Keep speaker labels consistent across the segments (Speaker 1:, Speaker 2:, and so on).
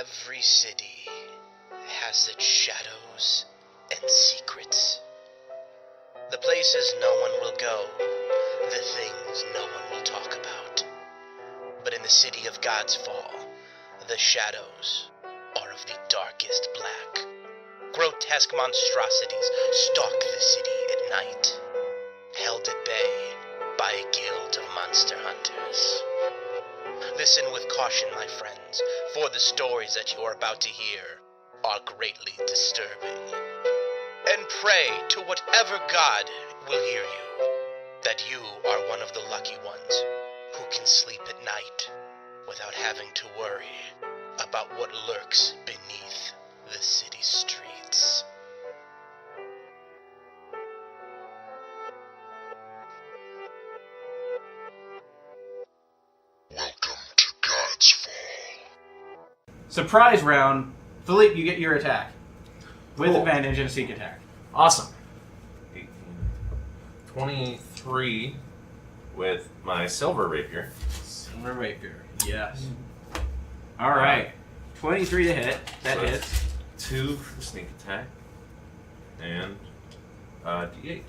Speaker 1: Every city has its shadows and secrets. The places no one will go, the things no one will talk about. But in the city of God's fall, the shadows are of the darkest black. Grotesque monstrosities stalk the city at night, held at bay by a guild of monster hunters. Listen with caution, my friends, for the stories that you are about to hear are greatly disturbing. And pray to whatever God will hear you, that you are one of the lucky ones who can sleep at night without having to worry about what lurks beneath the city streets.
Speaker 2: Welcome to God's Fall.
Speaker 3: Surprise round. Philippe, you get your attack. With advantage and sneak attack.
Speaker 4: Awesome. 18. 23 with my silver rapier.
Speaker 3: Silver rapier. Yes. Alright. 23 to hit. That
Speaker 4: So
Speaker 3: hits.
Speaker 4: 2 for the sneak attack. And D8.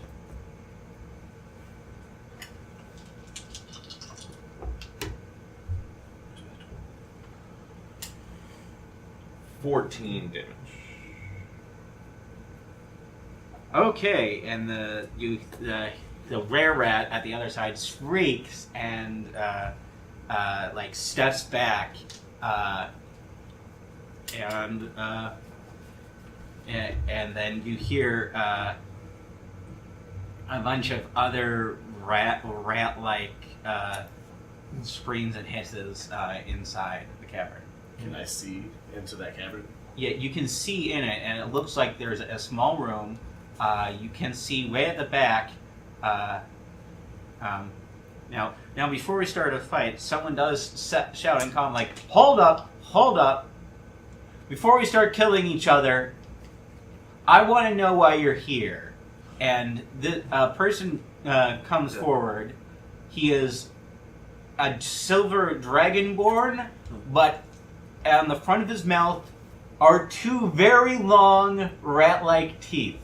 Speaker 4: $14 damage.
Speaker 3: Okay, and the rare rat at the other side shrieks and like steps back, and then you hear a bunch of other rat-like screams and hisses inside the cavern.
Speaker 5: Can I see into that cavern?
Speaker 3: Yeah, you can see in it, and it looks like there's a small room. You can see way at the back. Now, before we start a fight, someone does shout and call like, "Hold up! Hold up! Before we start killing each other, I want to know why you're here." And the person comes forward. He is a silver dragonborn, but on the front of his mouth are 2 very long rat-like teeth.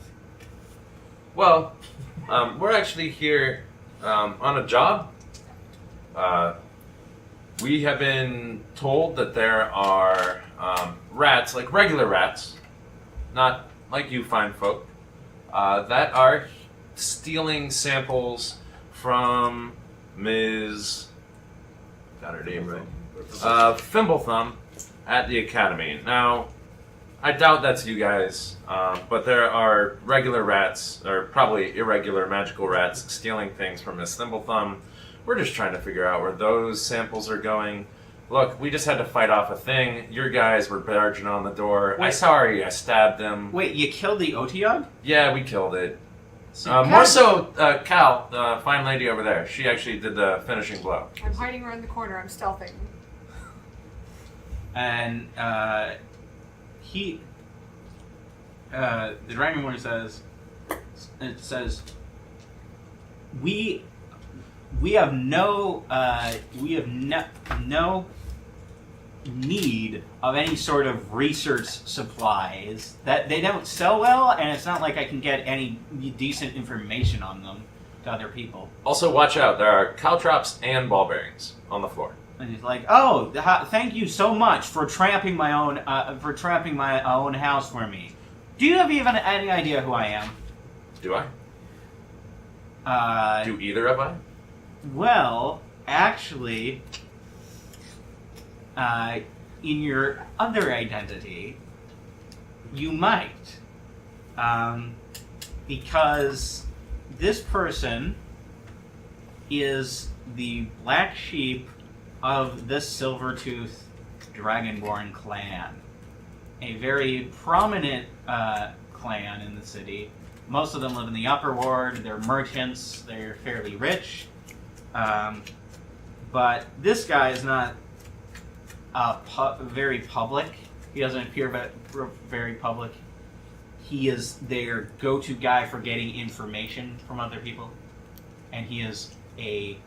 Speaker 4: Well, we're actually here on a job. We have been told that there are rats, like regular rats, not like you fine folk, that are stealing samples from Ms. Got her name right. Fimblethumb at the academy. Now, I doubt that's you guys, but there are regular rats, or probably irregular magical rats, stealing things from Miss Thimblethumb. We're just trying to figure out where those samples are going. Look, we just had to fight off a thing. Your guys were barging on the door.
Speaker 3: Wait.
Speaker 4: I stabbed them.
Speaker 3: Wait, you killed the Oteon?
Speaker 4: Yeah, we killed it. More so, Cal, the fine lady over there. She actually did the finishing blow.
Speaker 6: I'm hiding around the corner. I'm stealthing.
Speaker 3: And the Dragonborn says, we have no need of any sort of research supplies. That they don't sell well, and it's not like I can get any decent information on them to other people.
Speaker 4: Also, watch out. There are caltrops and ball bearings on the floor.
Speaker 3: And he's like, "Oh, thank you so much for trapping my own house for me. Do you have even any idea who I am?"
Speaker 4: Do I? Do either of I?
Speaker 3: Well, actually, in your other identity, you might, because this person is the black sheep of the Silvertooth Dragonborn clan. A very prominent clan in the city. Most of them live in the upper ward. They're merchants. They're fairly rich. But this guy is not very public. He doesn't appear very public. He is their go-to guy for getting information from other people. And he is he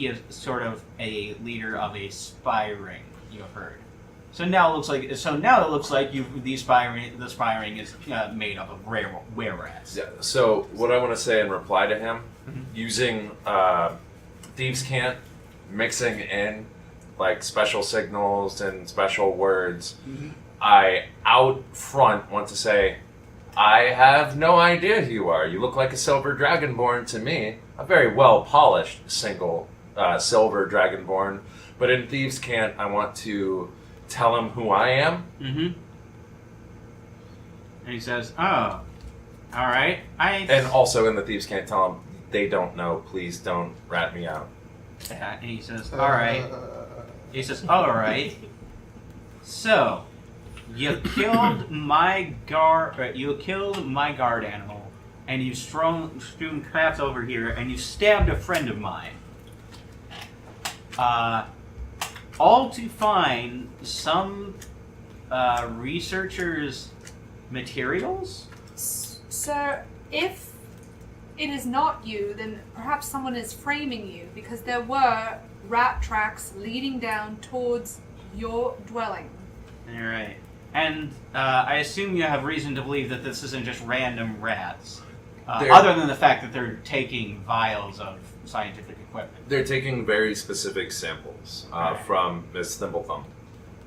Speaker 3: is sort of a leader of a spy ring, you have heard. So now it looks like the spiring is made up of were rats.
Speaker 4: Yeah. So what I want to say in reply to him, using thieves' cant, mixing in like special signals and special words, I out front want to say, I have no idea who you are. You look like a silver dragonborn to me, a very well polished single silver dragonborn. But in thieves' cant, I want to tell him who I am.
Speaker 3: And he says, "Oh, all right."
Speaker 4: And also in the thieves' cant, tell him they don't know. Please don't rat me out.
Speaker 3: And he says, "All right." He says, "All right." So, you killed my guard animal, and you've strewn traps over here, and you stabbed a friend of mine. All to find some researcher's materials?
Speaker 6: Sir, if it is not you, then perhaps someone is framing you, because there were rat tracks leading down towards your dwelling.
Speaker 3: Alright. And I assume you have reason to believe that this isn't just random rats. Other than the fact that they're taking vials of scientific equipment.
Speaker 4: They're taking very specific samples from Miss Thimblethumb.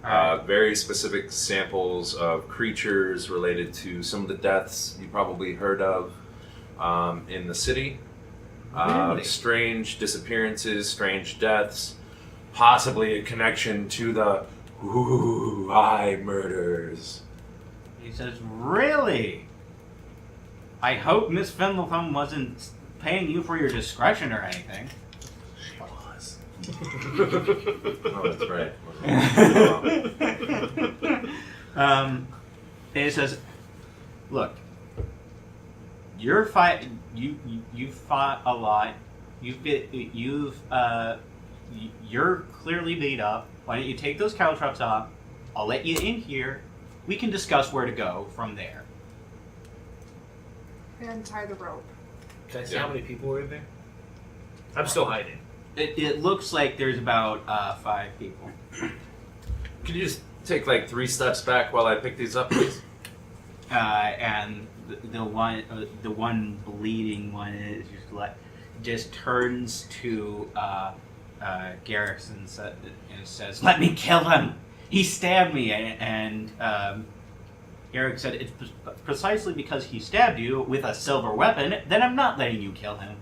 Speaker 3: Alright.
Speaker 4: Very specific samples of creatures related to some of the deaths you probably heard of in the city.
Speaker 3: Really?
Speaker 4: Strange disappearances, strange deaths, possibly a connection to the eye murders.
Speaker 3: He says, "Really? I hope Miss Thimblethumb wasn't paying you for your discretion or anything."
Speaker 5: She was.
Speaker 4: Oh, that's right.
Speaker 3: And he says, "Look, you've fought a lot. You're clearly beat up. Why don't you take those caltrops off? I'll let you in here. We can discuss where to go from there."
Speaker 6: And tie the rope.
Speaker 5: Can I see how many people were in there? I'm still hiding.
Speaker 3: It looks like there's about 5 people.
Speaker 4: Could you just take like 3 steps back while I pick these up, please?
Speaker 3: And the one bleeding one is just turns to Garrison and says, "Let me kill him. He stabbed me." And Garrick said, "It's precisely because he stabbed you with a silver weapon that I'm not letting you kill him.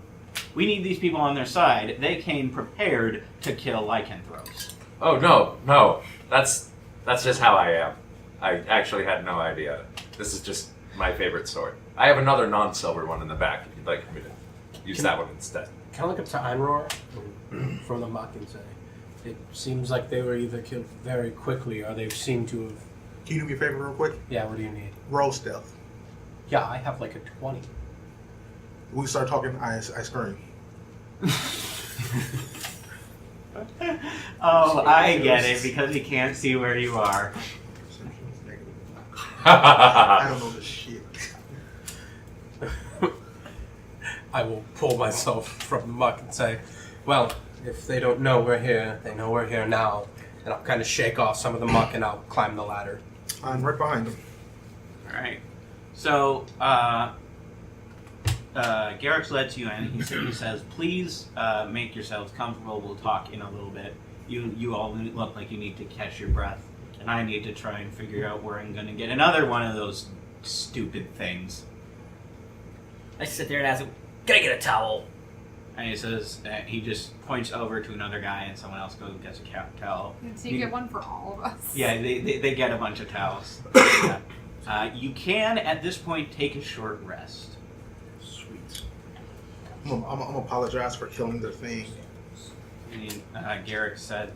Speaker 3: We need these people on their side. They came prepared to kill lycanthropes."
Speaker 4: Oh no, that's just how I am. I actually had no idea. This is just my favorite sword. I have another non-silver one in the back if you'd like me to use that one instead.
Speaker 7: Can I look up to Einroar from the mock and say, it seems like they were either killed very quickly or they seem to have...
Speaker 8: Can you do me a favor real quick?
Speaker 7: Yeah, what do you need?
Speaker 8: Roll stealth.
Speaker 7: Yeah, I have like a 20.
Speaker 8: We start talking, I scream.
Speaker 3: Oh, I get it, because he can't see where you are.
Speaker 8: I don't know this shit.
Speaker 7: I will pull myself from the muck and say, well, if they don't know we're here, they know we're here now. And I'll kind of shake off some of the muck and I'll climb the ladder.
Speaker 8: I'm right behind them.
Speaker 3: Alright. So, Garrick's led you in. He says, "Please make yourselves comfortable. We'll talk in a little bit. You all look like you need to catch your breath. And I need to try and figure out where I'm going to get another one of those stupid things."
Speaker 9: I sit there and ask him, "Can I get a towel?"
Speaker 3: And he says, he just points over to another guy, and someone else goes and gets a towel.
Speaker 6: So you get one for all of us.
Speaker 3: Yeah, they get a bunch of towels. Yeah. You can, at this point, take a short rest.
Speaker 8: Sweet. I'm gonna apologize for killing their thing.
Speaker 3: And Garrick said,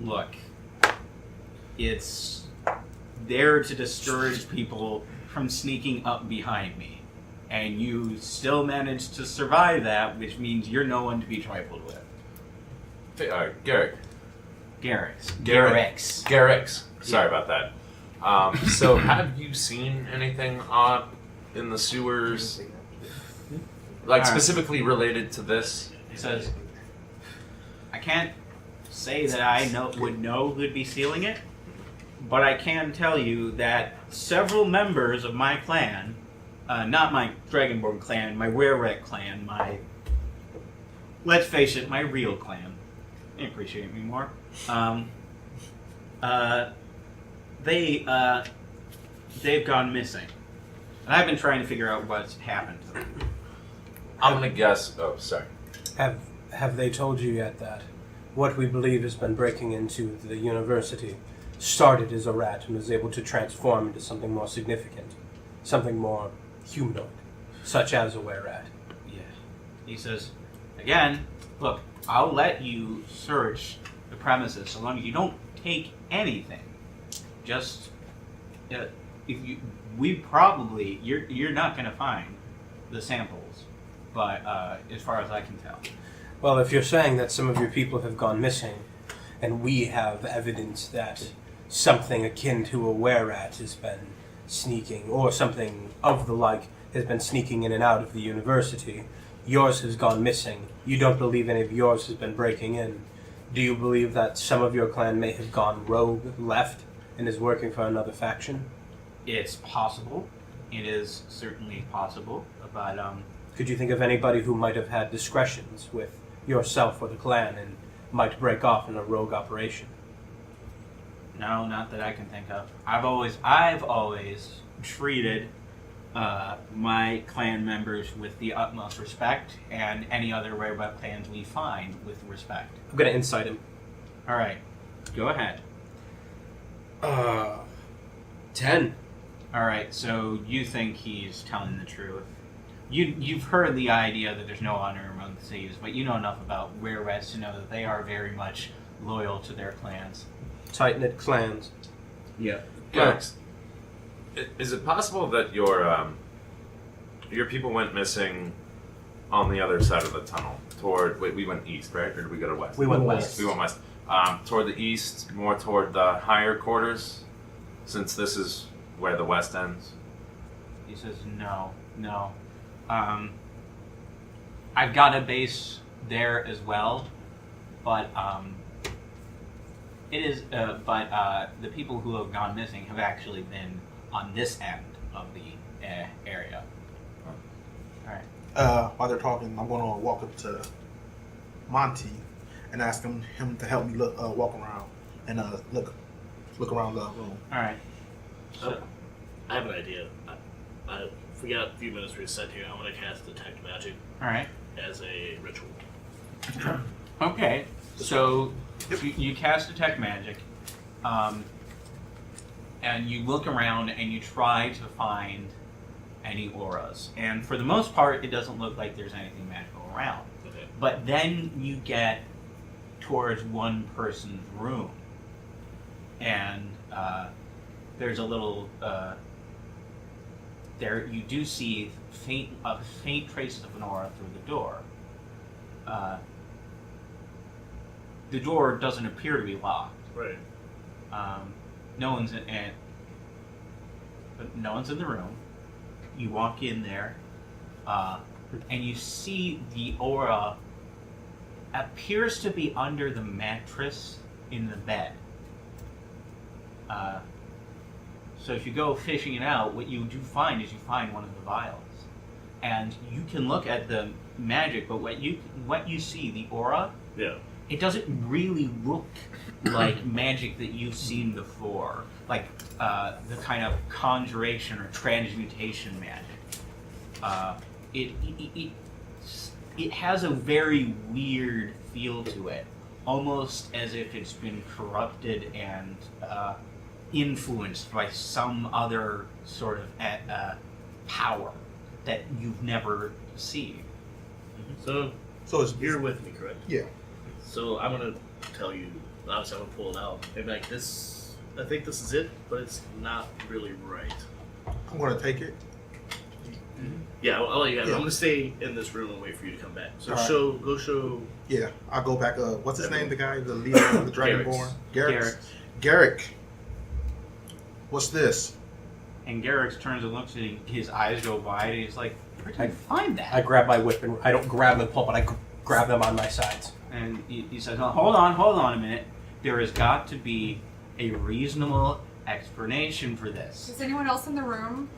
Speaker 3: "Look, it's there to discourage people from sneaking up behind me. And you still managed to survive that, which means you're no one to be trifled with."
Speaker 4: Hey, Garrick.
Speaker 3: Garrick's.
Speaker 4: Sorry about that. So, have you seen anything odd in the sewers? Like, specifically related to this?
Speaker 3: He says, "I can't say that I would know who'd be stealing it, but I can tell you that several members of my clan, not my Dragonborn clan, my Were-Rat clan, let's face it, my real clan, they appreciate me more, they've gone missing. And I've been trying to figure out what's happened to them.
Speaker 4: I'm gonna guess. Oh, sorry.
Speaker 7: Have they told you yet that what we believe has been breaking into the university started as a rat and was able to transform into something more significant, something more humanoid, such as a were-rat?
Speaker 3: Yeah. He says, again, look, I'll let you search the premises so long as you don't take anything. Just, if you're not going to find the samples, but as far as I can tell.
Speaker 7: Well, if you're saying that some of your people have gone missing, and we have evidence that something akin to a were-rat has been sneaking, or something of the like has been sneaking in and out of the university, yours has gone missing, you don't believe any of yours has been breaking in, do you believe that some of your clan may have gone rogue, left, and is working for another faction?
Speaker 3: It's possible. It is certainly possible, but
Speaker 7: Could you think of anybody who might have had discretions with yourself or the clan and might break off in a rogue operation?
Speaker 3: no, not that I can think of. I've always treated my clan members with the utmost respect, and any other whereabout clans we find with respect.
Speaker 7: I'm gonna insight him.
Speaker 3: All right, go ahead.
Speaker 7: 10.
Speaker 3: All right, so you think he's telling the truth. You've heard the idea that there's no honor among thieves, but you know enough about were-rats to know that they are very much loyal to their clans.
Speaker 7: Tight-knit clans.
Speaker 3: Yeah.
Speaker 4: Garrix, is it possible that your people went missing on the other side of the tunnel? We went east, right? Or did we go to west?
Speaker 7: We went west.
Speaker 4: We went west. Toward the east, more toward the higher quarters, since this is where the west ends?
Speaker 3: He says, no. I've got a base there as well, but the people who have gone missing have actually been on this end of the area. All right.
Speaker 8: While they're talking, I'm going to walk up to Monty and ask him to help me walk around and look around the room.
Speaker 3: All right. So,
Speaker 5: I have an idea. We got a few minutes to reset here. I'm going to cast Detect Magic
Speaker 3: all right.
Speaker 5: as a ritual.
Speaker 3: Okay. So you cast Detect Magic, and you look around and you try to find any auras. And for the most part, it doesn't look like there's anything magical around.
Speaker 5: Okay.
Speaker 3: But then you get towards one person's room, and there's a little. There you do see faint traces of an aura through the door. The door doesn't appear to be locked.
Speaker 5: Right.
Speaker 3: No one's in the room. You walk in there, and you see the aura appears to be under the mattress in the bed. So if you go fishing it out, what you do find is you find one of the vials, and you can look at the magic, but what you see, the aura,
Speaker 5: Yeah.
Speaker 3: it doesn't really look like magic that you've seen before, like the kind of conjuration or transmutation magic. It has a very weird feel to it, almost as if it's been corrupted and influenced by some other sort of power that you've never seen.
Speaker 5: So
Speaker 8: So
Speaker 5: you're with me, correct?
Speaker 8: Yeah.
Speaker 5: So I'm going to tell you, obviously I'm going to pull it out. Maybe like this, I think this is it, but it's not really right.
Speaker 8: I'm going to take it.
Speaker 5: Yeah, I'll let you guys.
Speaker 8: Yeah.
Speaker 5: I'm going to stay in this room and wait for you to come back. So
Speaker 8: All right.
Speaker 5: go show.
Speaker 8: Yeah, I'll go back. What's his name? The guy, the leader of the Dragonborn? Garrick. What's this?
Speaker 3: And Garrick turns and looks at him, his eyes go wide, and he's like, where did you find that?
Speaker 7: I grab my whip, and I don't grab them, pull, but I grab them on my sides.
Speaker 3: And he says, "Oh, hold on a minute. There has got to be a reasonable explanation for this."
Speaker 6: Is anyone else in the room?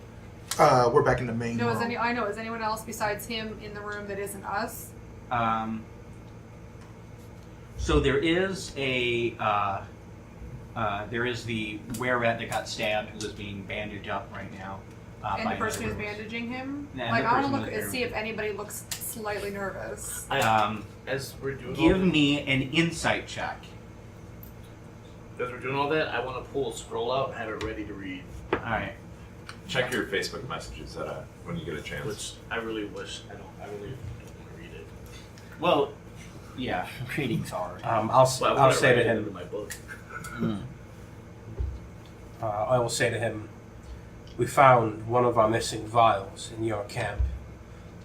Speaker 8: We're back in the main
Speaker 6: No,
Speaker 8: room.
Speaker 6: is anyone else besides him in the room that isn't us?
Speaker 3: So there is the were-rat that got stabbed who is being bandaged up right now.
Speaker 6: And
Speaker 3: by
Speaker 6: the person who's
Speaker 3: another
Speaker 6: bandaging him?
Speaker 3: Yeah,
Speaker 6: Like,
Speaker 3: the
Speaker 6: I want
Speaker 3: person
Speaker 6: to look
Speaker 3: who's
Speaker 6: and see if anybody looks slightly nervous.
Speaker 5: As we're doing
Speaker 3: Give
Speaker 5: all
Speaker 3: me an insight check.
Speaker 5: as we're doing all that, I want to pull a scroll out and have it ready to read.
Speaker 3: All right.
Speaker 4: Check your Facebook messages when you get a chance.
Speaker 5: Which I really wish I really don't want to read it.
Speaker 3: Well, yeah.
Speaker 9: Reading's hard.
Speaker 7: I'll say to
Speaker 5: into
Speaker 7: him.
Speaker 5: my book.
Speaker 7: I will say to him, we found one of our missing vials in your camp,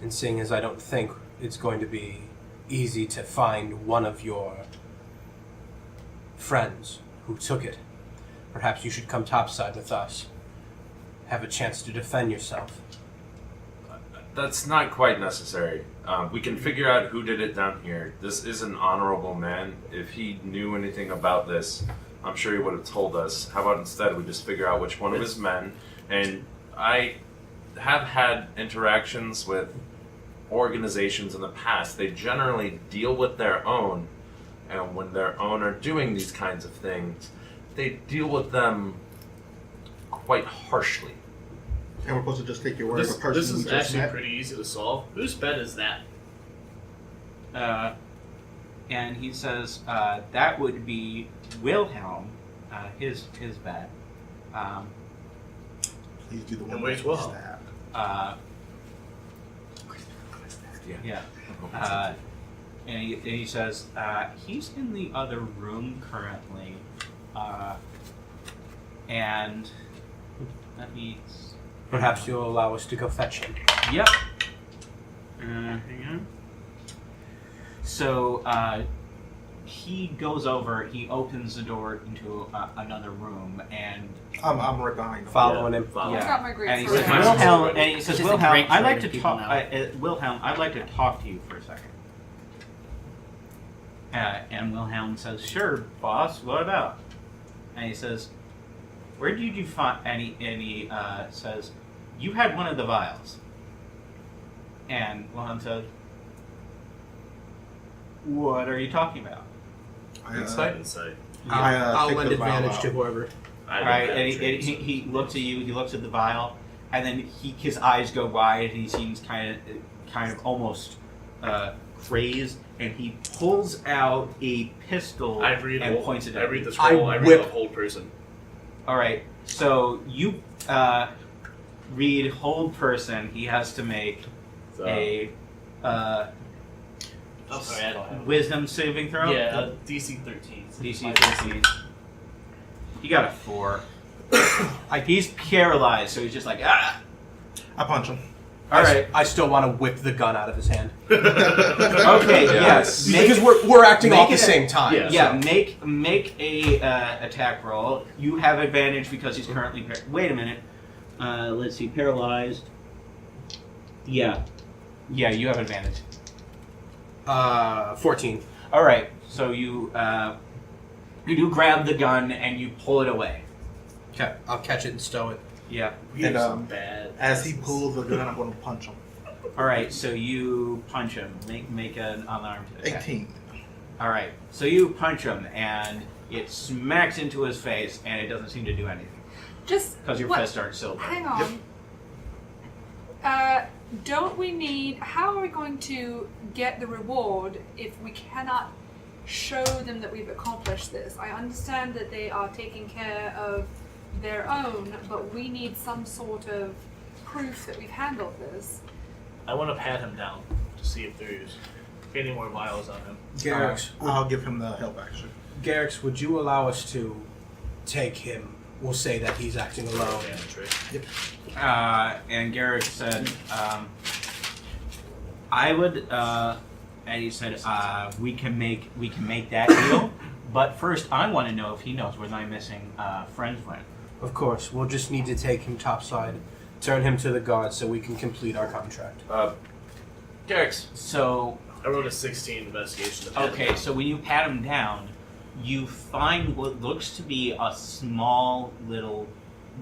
Speaker 7: and seeing as I don't think it's going to be easy to find one of your friends who took it, perhaps you should come topside with us. Have a chance to defend yourself.
Speaker 4: That's not quite necessary. We can figure out who did it down here. This is an honorable man. If he knew anything about this, I'm sure he would have told us. How about instead we just figure out which one of his men? And I have had interactions with organizations in the past. They generally deal with their own, and when their own are doing these kinds of things, they deal with them quite harshly.
Speaker 8: And we're supposed to just take your word
Speaker 5: This,
Speaker 8: as a person
Speaker 5: this
Speaker 8: we
Speaker 5: is
Speaker 8: just
Speaker 5: actually
Speaker 8: met.
Speaker 5: pretty easy to solve. Whose bed is that?
Speaker 3: And he says that would be Wilhelm, his bed.
Speaker 8: Please do the one
Speaker 5: And where's
Speaker 8: that we
Speaker 5: Wilhelm?
Speaker 8: stabbed.
Speaker 3: Yeah. And he says he's in the other room currently, and let me.
Speaker 7: Perhaps you'll allow us to go fetch him.
Speaker 3: Yep. Hang on. So he goes over. He opens the door into another room, and
Speaker 8: I'm right behind him.
Speaker 7: Following him.
Speaker 5: Follow.
Speaker 6: I've got my grapes
Speaker 3: and he
Speaker 6: for
Speaker 3: says,
Speaker 6: now.
Speaker 3: Wilhelm, and he says,
Speaker 9: Just a
Speaker 3: Wilhelm,
Speaker 9: great
Speaker 3: I'd like
Speaker 9: trade
Speaker 3: to
Speaker 9: of
Speaker 3: talk.
Speaker 9: people now.
Speaker 3: Wilhelm, I'd like to talk to you for a second. And Wilhelm says, "Sure, boss. What about?" And he says, "Where did you find?" And he says, "You had one of the vials." And Wilhelm says, "What are you talking about?"
Speaker 4: Insight?
Speaker 5: Insight.
Speaker 7: I'll
Speaker 8: take
Speaker 7: lend
Speaker 8: the vial
Speaker 7: advantage to
Speaker 8: out.
Speaker 7: whoever.
Speaker 5: I
Speaker 3: All right,
Speaker 5: don't have
Speaker 3: and
Speaker 5: traits.
Speaker 3: he looks at you. He looks at the vial, and then his eyes go wide, and he seems kind of almost crazed, and he pulls out a pistol
Speaker 5: I read
Speaker 3: and
Speaker 5: hold-
Speaker 3: points it
Speaker 5: I
Speaker 3: at
Speaker 5: read
Speaker 3: you.
Speaker 5: the scroll. I read
Speaker 7: whip.
Speaker 5: the whole person.
Speaker 3: All right, so you read hold person. He has to make
Speaker 5: So,
Speaker 3: a
Speaker 5: oh, sorry, I don't have.
Speaker 3: wisdom saving throw.
Speaker 5: Yeah, DC 13.
Speaker 3: DC 13. He got a 4. He's paralyzed, so he's just like ah.
Speaker 8: I punch him.
Speaker 3: All right.
Speaker 7: I still want to whip the gun out of his hand.
Speaker 3: Okay. Yes.
Speaker 7: Because we're acting
Speaker 3: make
Speaker 7: all at the
Speaker 3: it a-
Speaker 7: same time.
Speaker 5: Yeah.
Speaker 3: Yeah, make a attack roll. You have advantage because he's currently wait a minute. Let's see, paralyzed. Yeah, you have advantage.
Speaker 7: 14.
Speaker 3: All right, so you do grab the gun and you pull it away.
Speaker 7: Okay, I'll catch it and stow it.
Speaker 3: Yeah.
Speaker 5: We have
Speaker 8: And,
Speaker 5: some bad.
Speaker 8: As he
Speaker 5: asses.
Speaker 8: pulls the gun, I'm going to punch him.
Speaker 3: All right, so you punch him. Make an unarmed attack.
Speaker 8: 18.
Speaker 3: All right, so you punch him and it smacks into his face and it doesn't seem to do anything
Speaker 6: Just
Speaker 3: because your
Speaker 6: what-
Speaker 3: fists aren't silver.
Speaker 6: Hang on. Don't we need? How are we going to get the reward if we cannot show them that we've accomplished this? I understand that they are taking care of their own, but we need some sort of proof that we've handled this.
Speaker 5: I want to pat him down to see if there's any more vials on him.
Speaker 7: Garrix,
Speaker 8: I'll give him the help action.
Speaker 7: Garrix, would you allow us to take him? We'll say that he's acting alone.
Speaker 5: Damage, right?
Speaker 3: And Garrett said, "I would." And he said, "We can make that deal, but first, I want to know if he knows where my missing friends went."
Speaker 7: Of course, we'll just need to take him topside, turn him to the guard so we can complete our contract.
Speaker 4: Garrix,
Speaker 3: So
Speaker 5: I rolled a 16 investigation.
Speaker 3: Okay, so when you pat him down, you find what looks to be a small little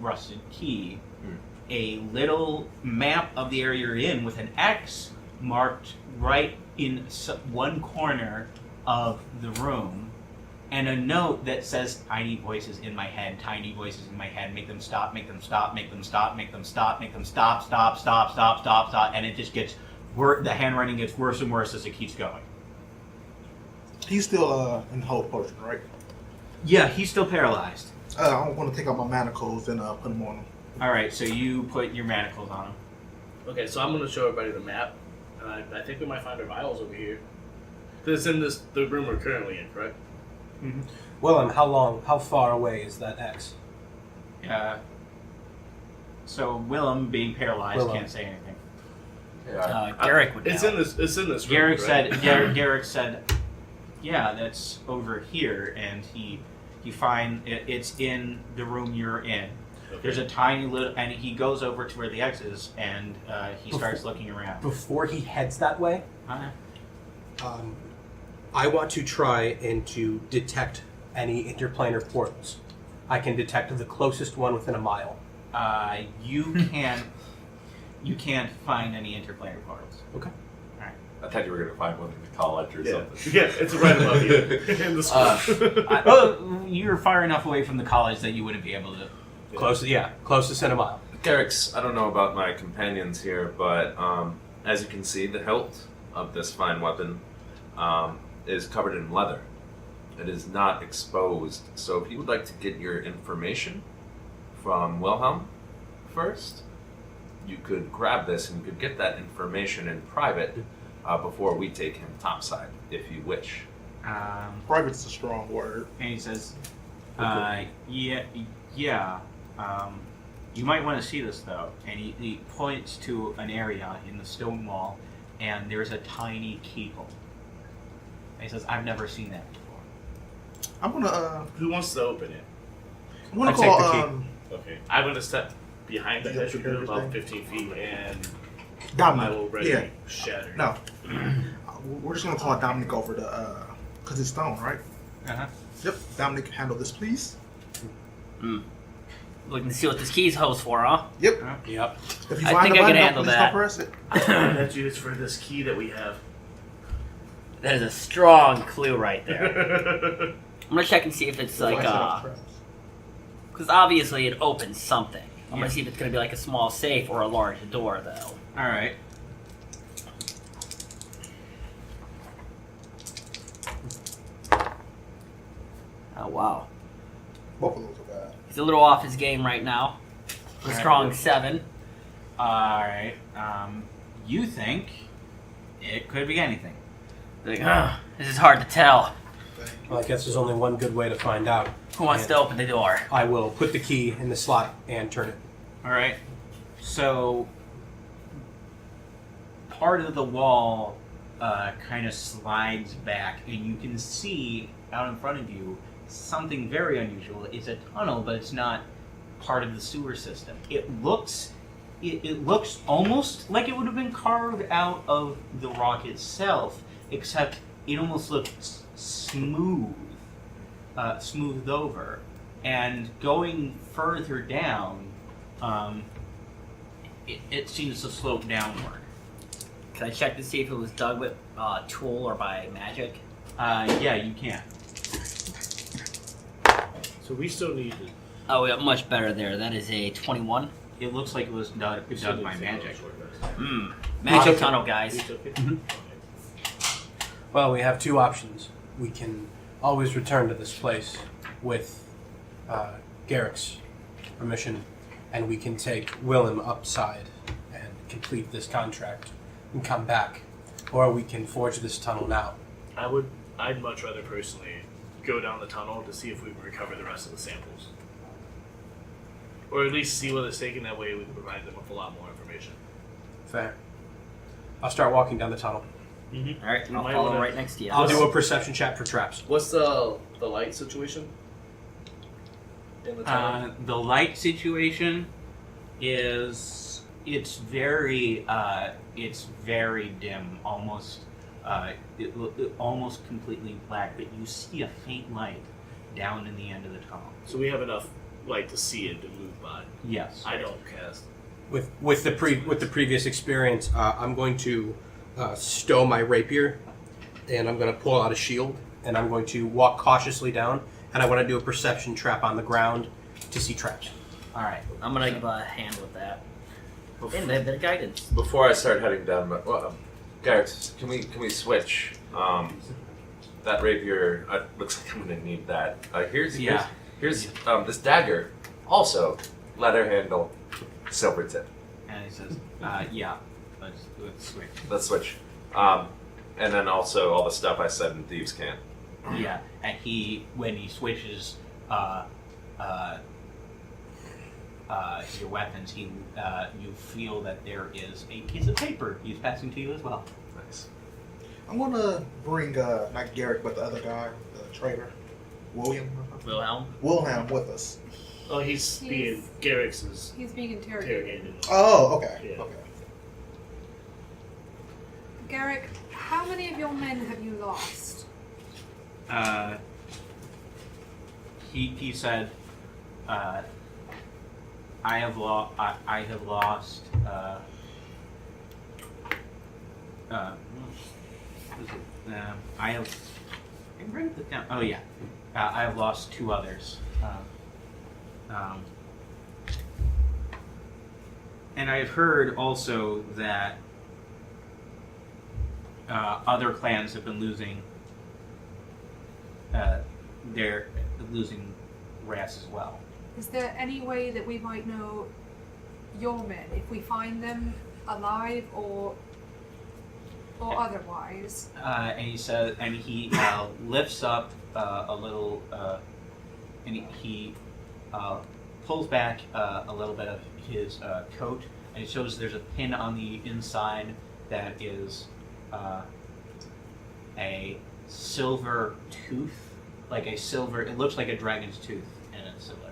Speaker 3: rusted key, a little map of the area you're in with an X marked right in one corner of the room, and a note that says tiny voices in my head, make them stop, make them stop, make them stop, make them stop, make them stop, stop, stop, stop, stop, stop, and it just gets the handwriting gets worse and worse as it keeps going.
Speaker 8: He's still in hold potion, right?
Speaker 3: Yeah, he's still paralyzed.
Speaker 8: I want to take out my manacles and put them on him.
Speaker 3: Alright, so you put your manacles on him.
Speaker 5: Okay, so I'm going to show everybody the map. And I think we might find our vials over here. Because it's in the room we're currently in, correct?
Speaker 3: Mm-hmm.
Speaker 7: Willem, how far away is that X?
Speaker 3: So Willem, being paralyzed, can't say anything.
Speaker 9: Garrick would know.
Speaker 5: It's in this room,
Speaker 3: Garrick
Speaker 5: right?
Speaker 3: said, Garrick said, yeah, that's over here, and he find it's in the room you're in.
Speaker 5: Okay.
Speaker 3: There's a tiny little, and he goes over to where the X is, and he starts looking around.
Speaker 7: Before he heads that way,
Speaker 3: Uh-huh.
Speaker 7: I want to try and to detect any interplanar portals. I can detect the closest one within a mile.
Speaker 3: You can't find any interplanar portals.
Speaker 7: Okay.
Speaker 4: I thought you were going to find one in the college or something.
Speaker 5: Yeah, it's right above you in the school.
Speaker 3: You're far enough away from the college that you wouldn't be able to.
Speaker 7: Closest in a mile.
Speaker 4: Garrick's, I don't know about my companions here, but as you can see, the hilt of this fine weapon is covered in leather. It is not exposed. So if you would like to get your information from Wilhelm first, you could grab this and you could get that information in private before we take him topside, if you wish.
Speaker 8: Private's a strong word.
Speaker 3: And he says, yeah. You might want to see this, though. And he points to an area in the stone wall, and there's a tiny keyhole. And he says, I've never seen that before.
Speaker 8: I'm gonna.
Speaker 5: Who wants to open it?
Speaker 8: I'm gonna
Speaker 7: I'll
Speaker 8: call.
Speaker 7: take the
Speaker 5: Okay. I'm going to step behind the
Speaker 8: Yeah,
Speaker 5: hedge
Speaker 8: security
Speaker 5: about
Speaker 8: thing.
Speaker 5: 15 feet, and
Speaker 8: Dominic.
Speaker 5: I will ready
Speaker 8: Yeah.
Speaker 5: shatter.
Speaker 8: No. We're just gonna call Dominic over to cause it's stone, right?
Speaker 3: Uh-huh.
Speaker 8: Yep. Dominic, handle this, please.
Speaker 9: Looking to see what this key's hose for, huh?
Speaker 8: Yep.
Speaker 7: Yep.
Speaker 8: If you
Speaker 9: I
Speaker 8: find
Speaker 9: think
Speaker 8: the
Speaker 9: I
Speaker 8: button,
Speaker 9: can
Speaker 8: don't-
Speaker 9: handle
Speaker 8: please
Speaker 9: that.
Speaker 8: don't press it.
Speaker 5: That's used for this key that we have.
Speaker 9: That is a strong clue right there. I'm gonna check and see if it's like, because obviously it opens something. I'm gonna see if it's gonna be like a small safe or a large door, though.
Speaker 3: All right.
Speaker 9: Oh wow,
Speaker 8: Both of those are bad.
Speaker 9: he's a little off his game right now. A
Speaker 3: Alright.
Speaker 9: strong 7.
Speaker 3: All right. You think it could be anything.
Speaker 9: Like, this is hard to tell.
Speaker 7: Well, I guess there's only one good way to find out.
Speaker 9: Who wants to open the door?
Speaker 7: I will put the key in the slot and turn it.
Speaker 3: All right. So part of the wall kind of slides back, and you can see out in front of you something very unusual. It's a tunnel, but it's not part of the sewer system. It looks almost like it would have been carved out of the rock itself, except it almost looks smoothed over. And going further down, it seems to slope downward.
Speaker 9: Can I check to see if it was dug with tool or by magic?
Speaker 3: Yeah, you can.
Speaker 5: So we still need to.
Speaker 9: Oh, we got much better there. That is a 21.
Speaker 3: It looks like it was dug by magic.
Speaker 9: Magic tunnel, guys.
Speaker 5: We took it?
Speaker 7: Mhm. Well, we have two options. We can always return to this place with Garrick's permission, and we can take Willem upside and complete this contract and come back. Or we can forge this tunnel now.
Speaker 5: I'd much rather personally go down the tunnel to see if we can recover the rest of the samples. Or at least see what it's taking. That way we can provide them with a lot more information.
Speaker 7: Fair. I'll start walking down the tunnel.
Speaker 5: Mm-hmm.
Speaker 9: Alright,
Speaker 5: We
Speaker 9: I'll
Speaker 5: might
Speaker 9: follow
Speaker 5: wanna-
Speaker 9: right next to you.
Speaker 7: I'll do a perception check for traps.
Speaker 5: What's the light situation? In the tunnel?
Speaker 3: The light situation is it's very dim, almost almost completely black, but you see a faint light down in the end of the tunnel.
Speaker 5: So we have enough light to see it to move by.
Speaker 3: Yes.
Speaker 5: I don't cast.
Speaker 7: With the previous experience, I'm going to stow my rapier, and I'm going to pull out a shield, and I'm going to walk cautiously down, and I want to do a perception trap on the ground to see traps.
Speaker 3: All right.
Speaker 9: I'm gonna give a hand with that. And a bit of guidance.
Speaker 4: Before I start heading down, Garrett, can we switch? That rapier looks like I'm gonna need that. Here's this dagger, also leather handle, silver tip.
Speaker 3: And he says, yeah, let's switch.
Speaker 4: Let's switch. And then also all the stuff I said in Thieves' Cant.
Speaker 3: Yeah, and when he switches your weapons, you feel that there is a piece of paper he's passing to you as well.
Speaker 4: Nice.
Speaker 8: I'm gonna bring not Garrett, but the other guy, the traitor, William.
Speaker 9: Wilhelm.
Speaker 8: with us.
Speaker 5: Oh, he's being Garrick's is
Speaker 6: He's being interrogated.
Speaker 5: interrogated.
Speaker 8: Oh, okay.
Speaker 5: Yeah.
Speaker 8: Okay.
Speaker 6: Garrick, how many of your men have you lost?
Speaker 3: He said, I have lost. I can write it down. Oh yeah, I have lost 2 others. And I've heard also that other clans have been losing. They're losing rats as well.
Speaker 6: Is there any way that we might know your men if we find them alive or otherwise?
Speaker 3: And he says, and he lifts up a little, and he pulls back a little bit of his coat, and it shows there's a pin on the inside that is a silver tooth, like a silver. It looks like a dragon's tooth, and it's silver.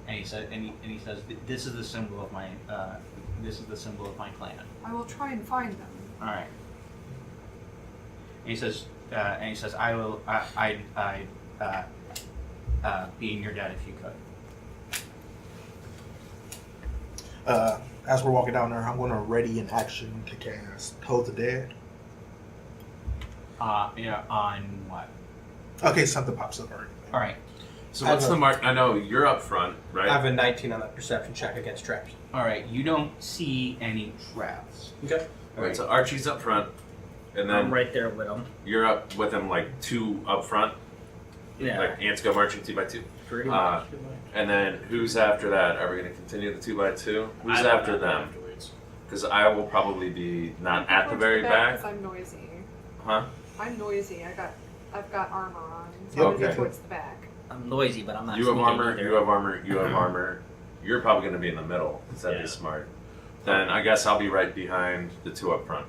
Speaker 3: And he said, and he says, "This is the symbol of my. This is the symbol of my clan."
Speaker 6: I will try and find them.
Speaker 3: All right. And he says, "I will. I'd be in your debt if you could."
Speaker 8: As we're walking down there, I'm going to ready an action to cast Hold the Dead.
Speaker 3: Yeah. On what?
Speaker 8: Okay, something pops up already.
Speaker 3: All right.
Speaker 4: So what's the mark? I know you're up front, right?
Speaker 7: I have a 19 on that perception check against traps.
Speaker 3: All right. You don't see any traps.
Speaker 7: Okay.
Speaker 4: All right. So Archie's up front, and then
Speaker 9: I'm right there with him.
Speaker 4: you're up with him, like 2 up front.
Speaker 9: Yeah.
Speaker 4: Like ants go marching 2 by 2.
Speaker 9: Pretty much.
Speaker 4: And then who's after that? Are we going to continue the 2 by 2? Who's
Speaker 5: I'm
Speaker 4: after them?
Speaker 5: Afterwards.
Speaker 4: Because I will probably be not at the
Speaker 6: Towards
Speaker 4: very back.
Speaker 6: Because I'm noisy.
Speaker 4: Huh?
Speaker 6: I'm noisy. I've got armor on. So I'm gonna
Speaker 4: Okay.
Speaker 6: be towards the back.
Speaker 9: I'm noisy, but I'm not.
Speaker 4: You have
Speaker 9: sneaking
Speaker 4: armor.
Speaker 9: either.
Speaker 4: You have armor. You have armor. You're probably going to be in the middle. So that'd
Speaker 5: Yeah.
Speaker 4: be smart. Then I guess I'll be right behind the 2 up front.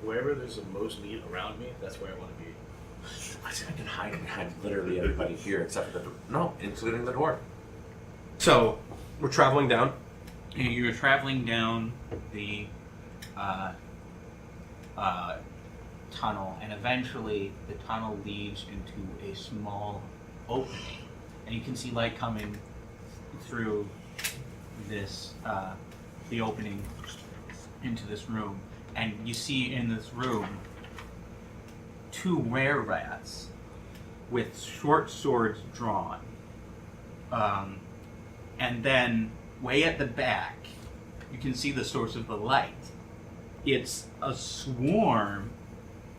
Speaker 5: Wherever there's the most meat around me, that's where I want to be.
Speaker 4: I think I can hide behind literally everybody here except for including the door.
Speaker 7: So, we're traveling down.
Speaker 3: And you're traveling down the tunnel, and eventually the tunnel leads into a small opening, and you can see light coming through this the opening into this room, and you see in this room 2 rare rats with short swords drawn, and then way at the back you can see the source of the light. It's a swarm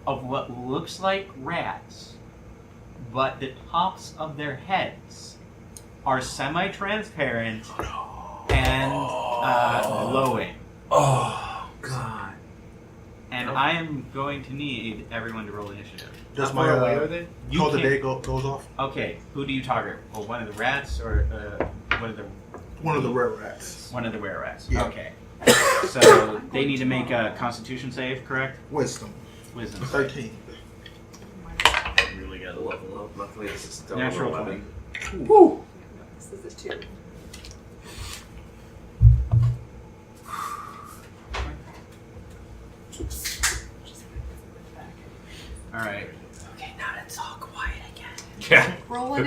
Speaker 3: of what looks like rats, but the tops of their heads are semi-transparent and glowing.
Speaker 4: Oh God!
Speaker 3: And I am going to need everyone to roll initiative.
Speaker 8: Does
Speaker 5: How
Speaker 8: my
Speaker 5: far away are they?
Speaker 3: You
Speaker 8: Hold the
Speaker 3: can-
Speaker 8: Day goes off?
Speaker 3: Okay, who do you target? Well, one of the rats or one of the
Speaker 8: One of the rare rats.
Speaker 3: rare rats?
Speaker 8: Yeah.
Speaker 3: Okay. So they need to make a Constitution save, correct?
Speaker 8: Wisdom.
Speaker 3: Wisdom.
Speaker 8: 13.
Speaker 5: Really gotta level up.
Speaker 4: Luckily, this is still
Speaker 3: Natural
Speaker 4: 11.
Speaker 3: 20.
Speaker 6: No, this is a 2.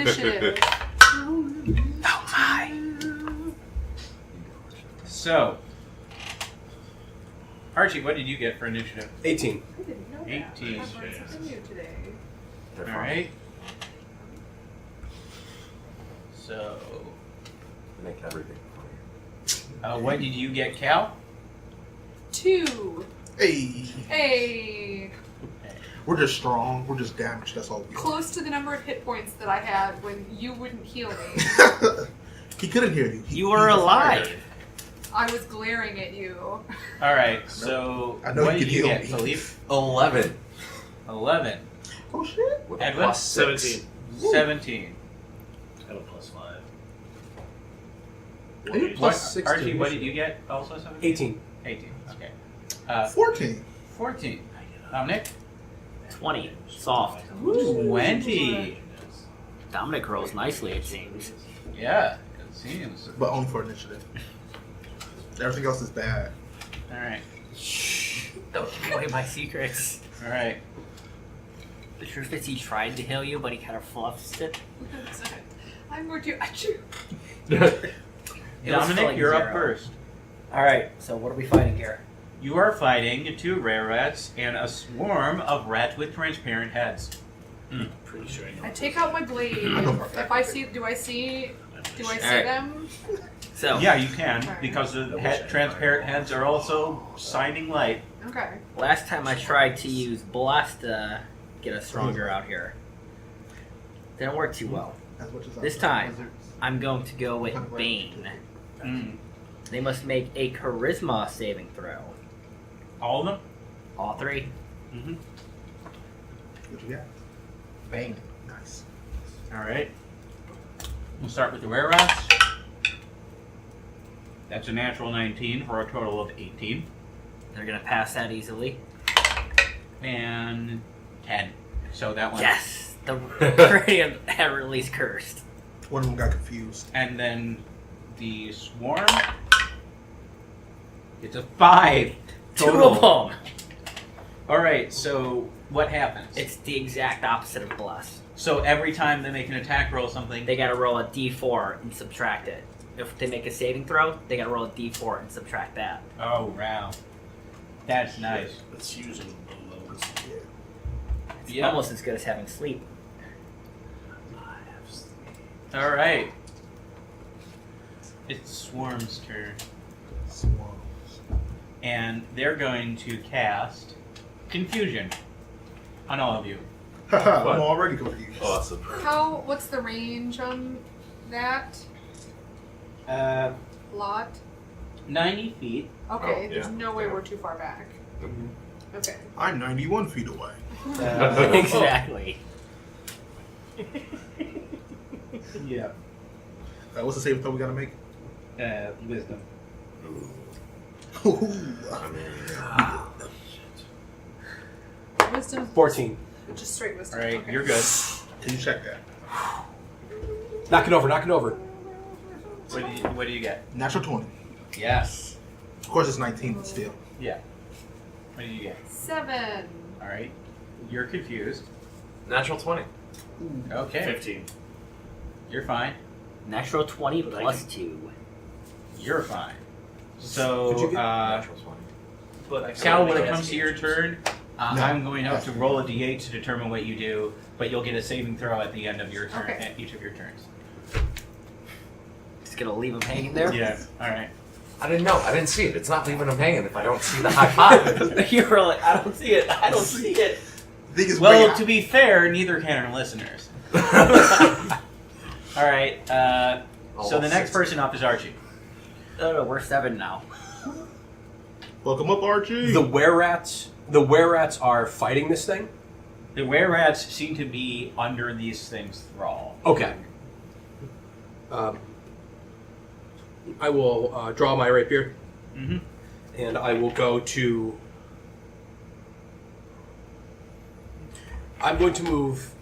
Speaker 6: initiative.
Speaker 7: Oh my.
Speaker 3: So, Archie, what did you get for initiative?
Speaker 7: 18.
Speaker 6: I didn't know that.
Speaker 3: 18.
Speaker 6: I've learned something new today.
Speaker 4: They're fine.
Speaker 3: Alright. So,
Speaker 4: Make everything funny.
Speaker 3: what did you get, Cal?
Speaker 6: 2.
Speaker 8: Hey,
Speaker 6: Hey.
Speaker 8: we're just strong. We're just damaged. That's all we are.
Speaker 6: Close to the number of hit points that I had when you wouldn't heal me.
Speaker 8: He couldn't hear you.
Speaker 9: You were alive.
Speaker 6: I was glaring at you.
Speaker 3: Alright, so
Speaker 8: I know
Speaker 3: what
Speaker 8: you
Speaker 3: did
Speaker 8: can
Speaker 3: you
Speaker 8: heal
Speaker 3: get,
Speaker 8: me.
Speaker 3: Philippe?
Speaker 4: 11.
Speaker 3: 11.
Speaker 8: Oh shit!
Speaker 4: With a
Speaker 3: Edwin?
Speaker 4: plus 6.
Speaker 5: 17.
Speaker 3: 17.
Speaker 5: I have a plus 5.
Speaker 7: Are you
Speaker 3: What,
Speaker 7: plus 6 to
Speaker 3: Archie, what did
Speaker 7: initiative?
Speaker 3: you get? Also 17?
Speaker 7: 18.
Speaker 3: 18, okay.
Speaker 8: 14.
Speaker 3: 14. Nick?
Speaker 9: 20. Soft.
Speaker 3: 20.
Speaker 9: Dominic rolls nicely, it seems.
Speaker 3: Yeah, it seems.
Speaker 8: But only for initiative. Everything else is bad.
Speaker 3: Alright,
Speaker 9: Don't give away my secrets.
Speaker 3: alright.
Speaker 9: The truth is he tried to heal you, but he kind of fluffs it.
Speaker 6: I'm going to achoo.
Speaker 9: It was
Speaker 3: Dominic,
Speaker 9: filling
Speaker 3: you're up
Speaker 9: 0.
Speaker 3: first.
Speaker 9: Alright, so what are we fighting here?
Speaker 3: You are fighting 2 rare rats and a swarm of rats with transparent heads.
Speaker 5: Pretty sure I know.
Speaker 6: I take out my blade.
Speaker 8: I know for a fact.
Speaker 6: If I see, do I see
Speaker 9: Alright.
Speaker 6: them?
Speaker 9: So,
Speaker 3: Yeah, you can,
Speaker 6: Okay.
Speaker 3: because the transparent heads are also shining light.
Speaker 6: Okay.
Speaker 9: last time I tried to use Blast to get us stronger out here. Didn't work too well.
Speaker 8: As much as I
Speaker 9: This
Speaker 8: love
Speaker 9: time,
Speaker 8: wizards.
Speaker 9: I'm going to go with Bane. They must make a Charisma saving throw.
Speaker 3: All of them?
Speaker 9: All 3.
Speaker 3: Mm-hmm.
Speaker 8: What you got?
Speaker 7: Bang.
Speaker 8: Nice.
Speaker 3: Alright. We'll start with the rare rats. That's a natural 19 for a total of 18.
Speaker 9: They're going to pass that easily.
Speaker 3: And 10. So that one.
Speaker 9: Yes! The Radiant had released Cursed.
Speaker 8: One of them got confused.
Speaker 3: And then the swarm. It's a 5.
Speaker 9: 2
Speaker 3: Total.
Speaker 9: of them!
Speaker 3: Alright, so what happens?
Speaker 9: It's the exact opposite of Bless.
Speaker 3: So every time they make an attack roll something,
Speaker 9: They gotta roll a d4 and subtract it. If they make a saving throw, they gotta roll a d4 and subtract that.
Speaker 3: oh wow. That's nice.
Speaker 5: That's using the lowest.
Speaker 9: It's
Speaker 3: Yeah.
Speaker 9: almost as good as having sleep.
Speaker 3: Alright. It's Swarm's turn.
Speaker 8: Swarms.
Speaker 3: And they're going to cast Confusion on all of you.
Speaker 8: Haha,
Speaker 4: What?
Speaker 8: I'm already confused.
Speaker 4: Awesome.
Speaker 6: What's the range on that lot?
Speaker 3: 90 feet.
Speaker 6: Okay,
Speaker 4: Oh,
Speaker 6: there's
Speaker 4: yeah.
Speaker 6: no way we're too far back. Okay.
Speaker 8: I'm 91 feet away.
Speaker 9: Exactly.
Speaker 3: Yeah.
Speaker 8: What's the saving throw we gotta make?
Speaker 3: Wisdom.
Speaker 6: Wisdom,
Speaker 7: 14.
Speaker 6: just straight wisdom.
Speaker 3: Alright,
Speaker 6: okay.
Speaker 3: you're good.
Speaker 8: Can you check that?
Speaker 7: Knock it over, knock it over.
Speaker 3: What do you get?
Speaker 8: Natural 20.
Speaker 3: Yes.
Speaker 8: Of course it's 19, but still.
Speaker 3: Yeah. What do you get?
Speaker 6: 7.
Speaker 3: Alright. You're confused.
Speaker 4: Natural 20.
Speaker 3: Okay.
Speaker 5: 15.
Speaker 3: You're fine.
Speaker 9: Natural 20
Speaker 5: But I
Speaker 9: plus
Speaker 5: can-
Speaker 9: 2.
Speaker 3: You're fine. So,
Speaker 7: What'd you get?
Speaker 4: Natural 20.
Speaker 5: But I
Speaker 3: Cal, when it
Speaker 5: still
Speaker 3: comes to your turn,
Speaker 8: No.
Speaker 3: I'm going to have to roll a d8 to determine what you do, but you'll get a saving throw at the end of your turn,
Speaker 6: Okay.
Speaker 3: at each of your turns.
Speaker 9: Just gonna leave him hanging there?
Speaker 3: Yeah. Alright.
Speaker 4: I didn't know. I didn't see it. It's not leaving him hanging if I don't see the high five.
Speaker 9: You were like, I don't see it. I don't see it.
Speaker 8: Thing is,
Speaker 3: Well,
Speaker 8: wait,
Speaker 3: to be fair, neither can our listeners. Alright, so the next person up is Archie.
Speaker 9: No, we're 7 now.
Speaker 8: welcome up, Archie.
Speaker 7: The were-rats are fighting this thing?
Speaker 3: The were-rats seem to be under these things' thrall.
Speaker 7: Okay. I will draw my rapier,
Speaker 3: Mm-hmm.
Speaker 7: and I will go to... I'm going to move...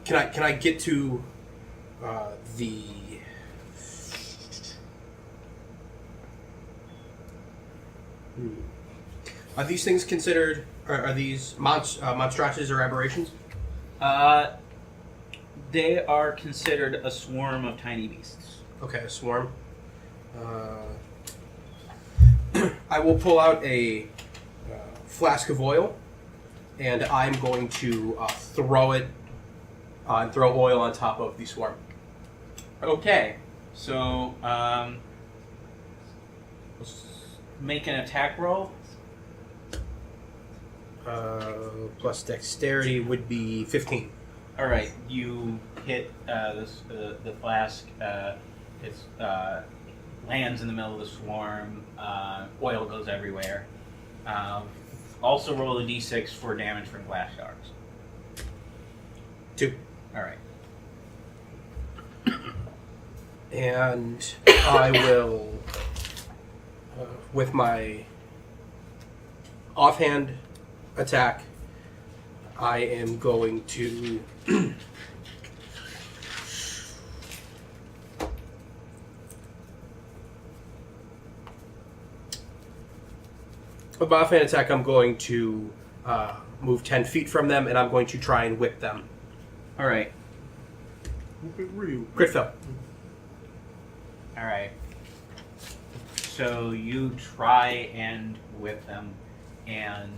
Speaker 7: Can I get to the... Are these things considered... Are these monstrosities or aberrations?
Speaker 3: They are considered a swarm of tiny beasts.
Speaker 7: Okay, a swarm. I will pull out a flask of oil, and I'm going to throw it and throw oil on top of the swarm.
Speaker 3: Okay, so make an attack roll.
Speaker 7: Plus dexterity would be 15.
Speaker 3: All right, you hit the flask. It lands in the middle of the swarm. Oil goes everywhere. Also, roll a d6 for damage from glass shards.
Speaker 7: 2.
Speaker 3: All right.
Speaker 7: And I will, with my offhand attack, I am going to with my offhand attack, I'm going to move 10 feet from them, and I'm going to try and whip them.
Speaker 3: All right.
Speaker 7: Crit fail.
Speaker 3: All right. So you try and whip them, and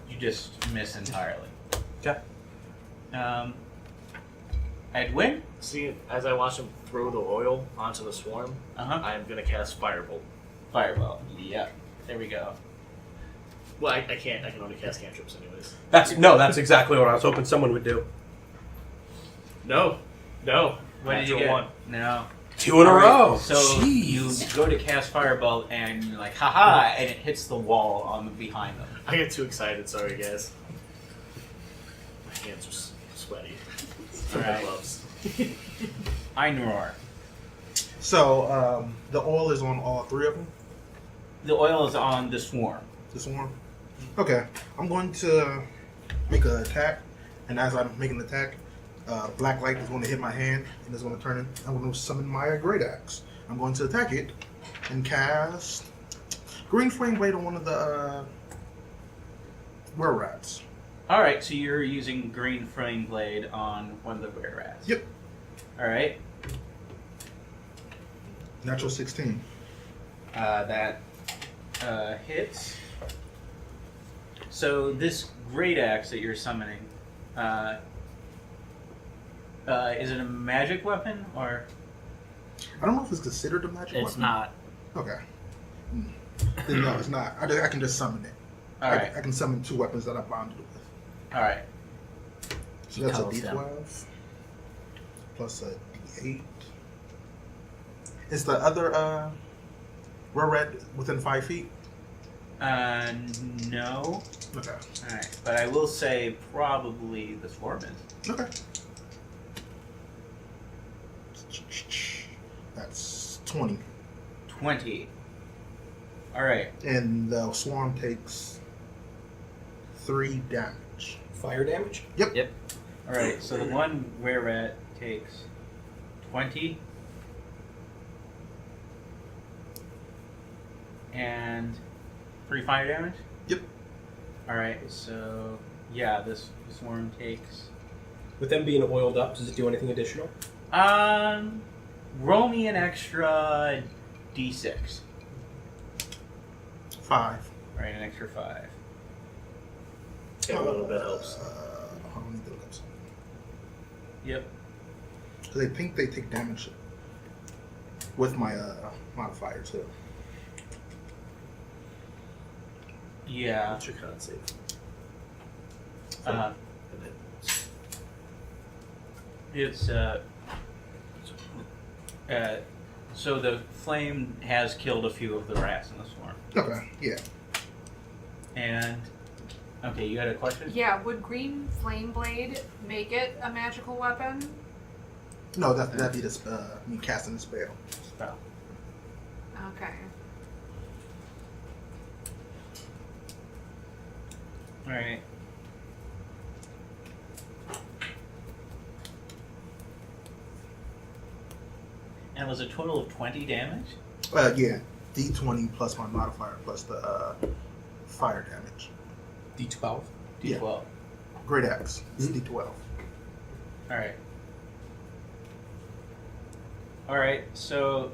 Speaker 3: you just miss entirely.
Speaker 7: Okay.
Speaker 3: Edwin?
Speaker 5: See, as I watch him throw the oil onto the swarm, I am going to cast Firebolt.
Speaker 3: Fireball. Yep. There we go.
Speaker 5: Well, I can't. I can only cast cantrips anyways.
Speaker 7: That's exactly what I was hoping someone would do.
Speaker 5: No.
Speaker 3: What did you
Speaker 5: Natural
Speaker 3: get?
Speaker 5: one.
Speaker 3: No.
Speaker 7: 2 in a row.
Speaker 3: So
Speaker 7: Jeez.
Speaker 3: you go to cast Fireball, and you're like, haha, and it hits the wall on behind them.
Speaker 5: I get too excited. Sorry, guys. My hands are sweaty. From my
Speaker 3: Alright.
Speaker 5: gloves.
Speaker 3: Einroar.
Speaker 8: So the oil is on all 3 of them.
Speaker 3: The oil is on the swarm.
Speaker 8: This one. Okay, I'm going to make an attack, and as I'm making the attack, black light is going to hit my hand, and it's going to turn in. I'm going to summon my great axe. I'm going to attack it and cast green flame blade on one of the were rats.
Speaker 3: All right, so you're using green flame blade on one of the were rats.
Speaker 8: Yep.
Speaker 3: All right.
Speaker 8: Natural 16.
Speaker 3: That hits. So this great axe that you're summoning, is it a magic weapon or?
Speaker 8: I don't know if it's considered a magic
Speaker 9: It's
Speaker 8: weapon.
Speaker 9: not.
Speaker 8: Okay. Then no, it's not. I can just summon it.
Speaker 3: All right.
Speaker 8: I can summon 2 weapons that I bonded with.
Speaker 3: All right.
Speaker 8: So that's a
Speaker 9: Tells them.
Speaker 8: D12 plus a D8. Is the other were rat within 5 feet?
Speaker 3: No.
Speaker 8: Okay.
Speaker 3: All right, but I will say probably the swarm is.
Speaker 8: Okay. That's 20.
Speaker 3: 20. All right.
Speaker 8: And the swarm takes 3 damage.
Speaker 7: Fire damage?
Speaker 3: All right. So the one were rat takes 20. And 3 fire damage?
Speaker 8: Yep.
Speaker 3: Alright, so yeah, this swarm takes
Speaker 7: With them being oiled up, does it do anything additional?
Speaker 3: roll me an extra D6.
Speaker 8: 5.
Speaker 3: Right, an extra 5.
Speaker 5: Yeah, a little bit helps.
Speaker 8: Hold on, I need to look up something.
Speaker 3: Yep.
Speaker 8: Because I think they take damage with my modifier too.
Speaker 3: Yeah.
Speaker 5: What's your con save?
Speaker 3: It's so the flame has killed a few of the rats in the swarm.
Speaker 8: Okay, yeah.
Speaker 3: And okay, you had a question?
Speaker 6: Yeah, would green flame blade make it a magical weapon?
Speaker 8: No, that'd be me casting the spell.
Speaker 3: Spell.
Speaker 6: Okay.
Speaker 3: Alright. And it was a total of 20 damage?
Speaker 8: Yeah. D20 plus my modifier plus the fire damage.
Speaker 7: D12.
Speaker 3: D12.
Speaker 8: Great axe. It's D12.
Speaker 3: Alright. Alright, so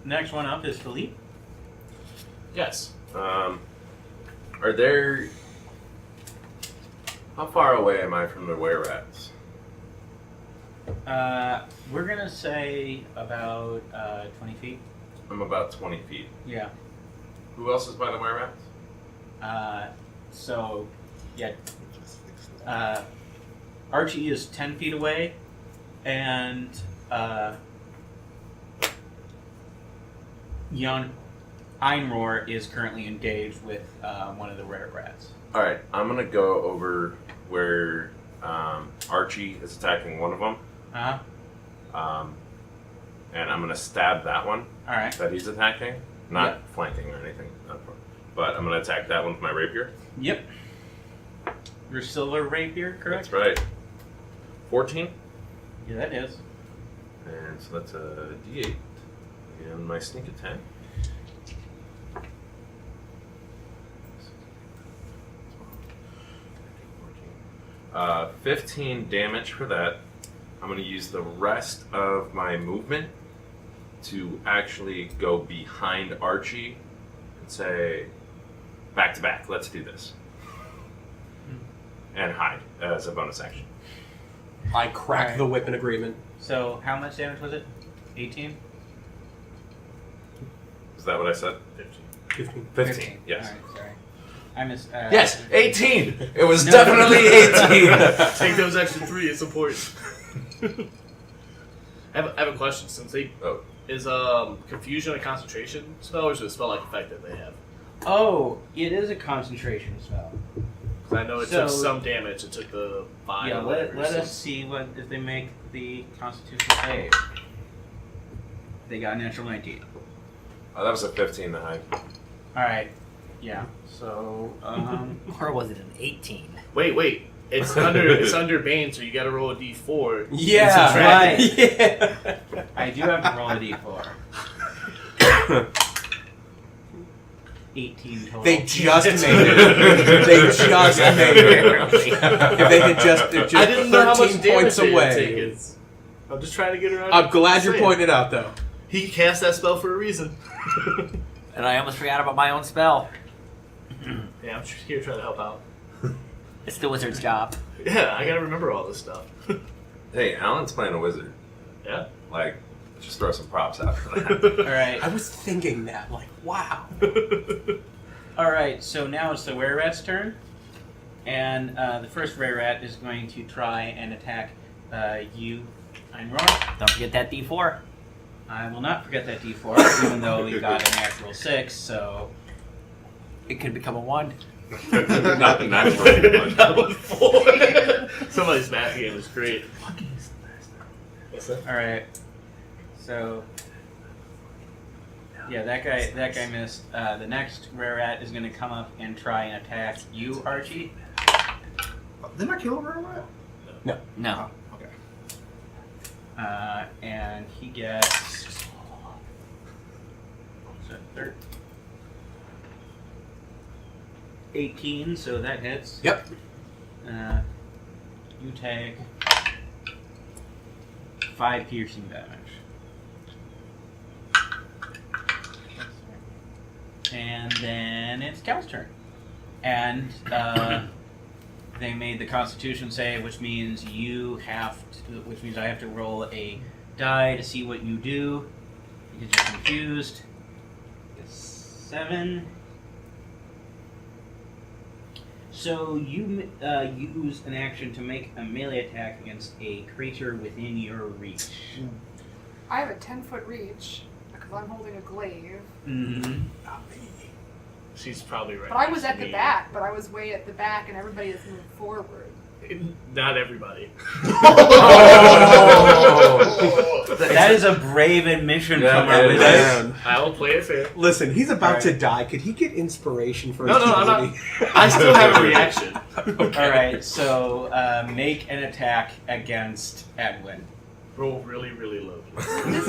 Speaker 3: next one up is Philippe.
Speaker 5: Yes.
Speaker 4: Are there... How far away am I from the were-rats?
Speaker 3: We're gonna say about 20 feet.
Speaker 4: I'm about 20 feet.
Speaker 3: Yeah.
Speaker 4: Who else is by the were-rats?
Speaker 3: So, yeah. Archie is 10 feet away, and young Einroar is currently engaged with one of the were-rats.
Speaker 4: Alright, I'm gonna go over where Archie is attacking one of them.
Speaker 3: Uh-huh.
Speaker 4: And I'm gonna stab that one
Speaker 3: Alright.
Speaker 4: that he's attacking. Not
Speaker 3: Yep.
Speaker 4: flanking or anything. But I'm gonna attack that one with my rapier.
Speaker 3: Yep. Your silver rapier, correct?
Speaker 4: That's right. 14.
Speaker 3: Yeah, that is.
Speaker 4: And so that's a D8. And my sneak attack. 15 damage for that. I'm going to use the rest of my movement to actually go behind Archie and say, back to back, let's do this. And hide as a bonus action.
Speaker 7: I crack the whip in agreement.
Speaker 3: So, how much damage was it? 18?
Speaker 4: Is that what I said?
Speaker 5: 15.
Speaker 4: 15, yes.
Speaker 3: Alright, sorry. I missed.
Speaker 4: Yes, 18! It was
Speaker 3: No.
Speaker 4: definitely 18!
Speaker 5: Take those extra 3, it's important. I have a question. Since they is confusion a concentration spell, or is it a spell-like effect that they have?
Speaker 3: Oh, it is a concentration spell.
Speaker 5: Because I know it took some damage. It took the 5.
Speaker 3: Yeah,
Speaker 5: or
Speaker 3: let
Speaker 5: whatever,
Speaker 3: us see what if they make the Constitution save. They got a natural 19.
Speaker 4: Oh, that was a 15 to hide.
Speaker 3: Alright, yeah. So,
Speaker 9: Or was it an 18?
Speaker 5: Wait. It's under Bane, so you got to roll a d4.
Speaker 7: Yeah,
Speaker 3: right.
Speaker 7: Yeah.
Speaker 3: I do have to roll a d4. 18 total.
Speaker 7: They just made it. They just made it. If they had just
Speaker 5: I didn't know how much
Speaker 7: 13
Speaker 5: damage
Speaker 7: points
Speaker 5: they had
Speaker 7: away.
Speaker 5: taken. I'm just trying to get around.
Speaker 7: I'm glad you're
Speaker 5: saying.
Speaker 7: pointing it out, though.
Speaker 5: He cast that spell for a reason.
Speaker 9: And I almost forgot about my own spell.
Speaker 5: Yeah, I'm just here trying to help out.
Speaker 9: It's the wizard's job.
Speaker 5: Yeah, I gotta remember all this stuff.
Speaker 4: Hey, Alan's playing a wizard.
Speaker 5: Yeah?
Speaker 4: Like, just throw some props out for that.
Speaker 3: Alright.
Speaker 7: I was thinking that, like, wow.
Speaker 3: Alright, so now it's the were-rat's turn. And the first were-rat is going to try and attack you, Einroar.
Speaker 9: Don't forget that D4.
Speaker 3: I will not forget that d4, even though we got a natural 6, so...
Speaker 9: It could become a 1.
Speaker 4: Not the natural.
Speaker 5: That was 4. Somebody's math game is great. What's that?
Speaker 3: Alright. So... Yeah, that guy missed. The next were-rat is going to come up and try and attack you, Archie.
Speaker 8: Didn't I kill a rat?
Speaker 9: No.
Speaker 8: Okay.
Speaker 3: And he gets... So 18, so that hits.
Speaker 7: Yep.
Speaker 3: You take 5 piercing damage. And then it's Cal's turn. And they made the Constitution save, which means I have to roll a die to see what you do because you're confused. It's 7. So you use an action to make a melee attack against a creature within your reach.
Speaker 6: I have a 10-foot reach because I'm holding a glaive.
Speaker 3: Mm-hmm.
Speaker 5: She's probably right.
Speaker 6: But I was
Speaker 5: next
Speaker 6: at
Speaker 5: to
Speaker 6: the
Speaker 5: me.
Speaker 6: back, but I was way at the back, and everybody is moving forward.
Speaker 5: Not everybody.
Speaker 3: That is a brave admission
Speaker 4: Yeah,
Speaker 3: from our
Speaker 4: it is.
Speaker 3: wizard.
Speaker 5: I will play it fair.
Speaker 7: Listen, he's about
Speaker 3: Alright.
Speaker 7: to die. Could he get inspiration for
Speaker 5: No,
Speaker 7: his
Speaker 5: I'm
Speaker 7: ability?
Speaker 5: not. I still have a reaction.
Speaker 3: Alright, so make an attack against Edwin.
Speaker 5: Roll really, really low.
Speaker 6: This
Speaker 7: Then
Speaker 6: is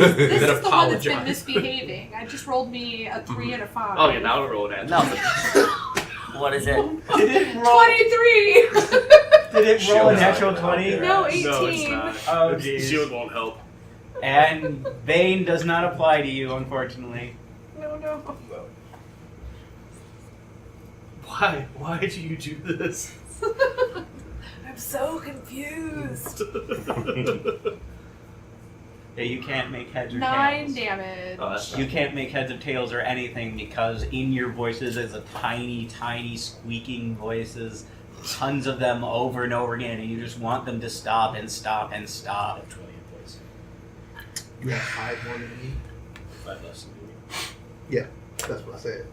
Speaker 6: the one that's been
Speaker 7: apologize.
Speaker 6: misbehaving. I just rolled me a 3 and a 5.
Speaker 5: Oh yeah, now we're rolling at
Speaker 9: Nothing. What is it?
Speaker 3: It didn't roll.
Speaker 6: 23!
Speaker 3: Did it roll a
Speaker 4: Shield's
Speaker 3: natural
Speaker 4: not gonna
Speaker 3: 20?
Speaker 4: help
Speaker 6: No,
Speaker 4: you.
Speaker 6: 18.
Speaker 5: No, it's not.
Speaker 3: Oh,
Speaker 5: The
Speaker 3: jeez.
Speaker 5: shield won't help.
Speaker 3: And Bane does not apply to you, unfortunately.
Speaker 6: No.
Speaker 5: Why? Why do you do this?
Speaker 6: I'm so confused.
Speaker 3: Yeah, you can't make heads or
Speaker 6: 9
Speaker 3: tails.
Speaker 6: damage.
Speaker 5: Oh, that's
Speaker 3: You can't make heads or tails or anything because in your voices is a tiny, tiny squeaking voices, tons of them over and over again, and you just want them to stop and stop and stop.
Speaker 5: 20 hit points.
Speaker 8: You have 5 more than me.
Speaker 5: 5 less than me.
Speaker 8: Yeah, that's what I said.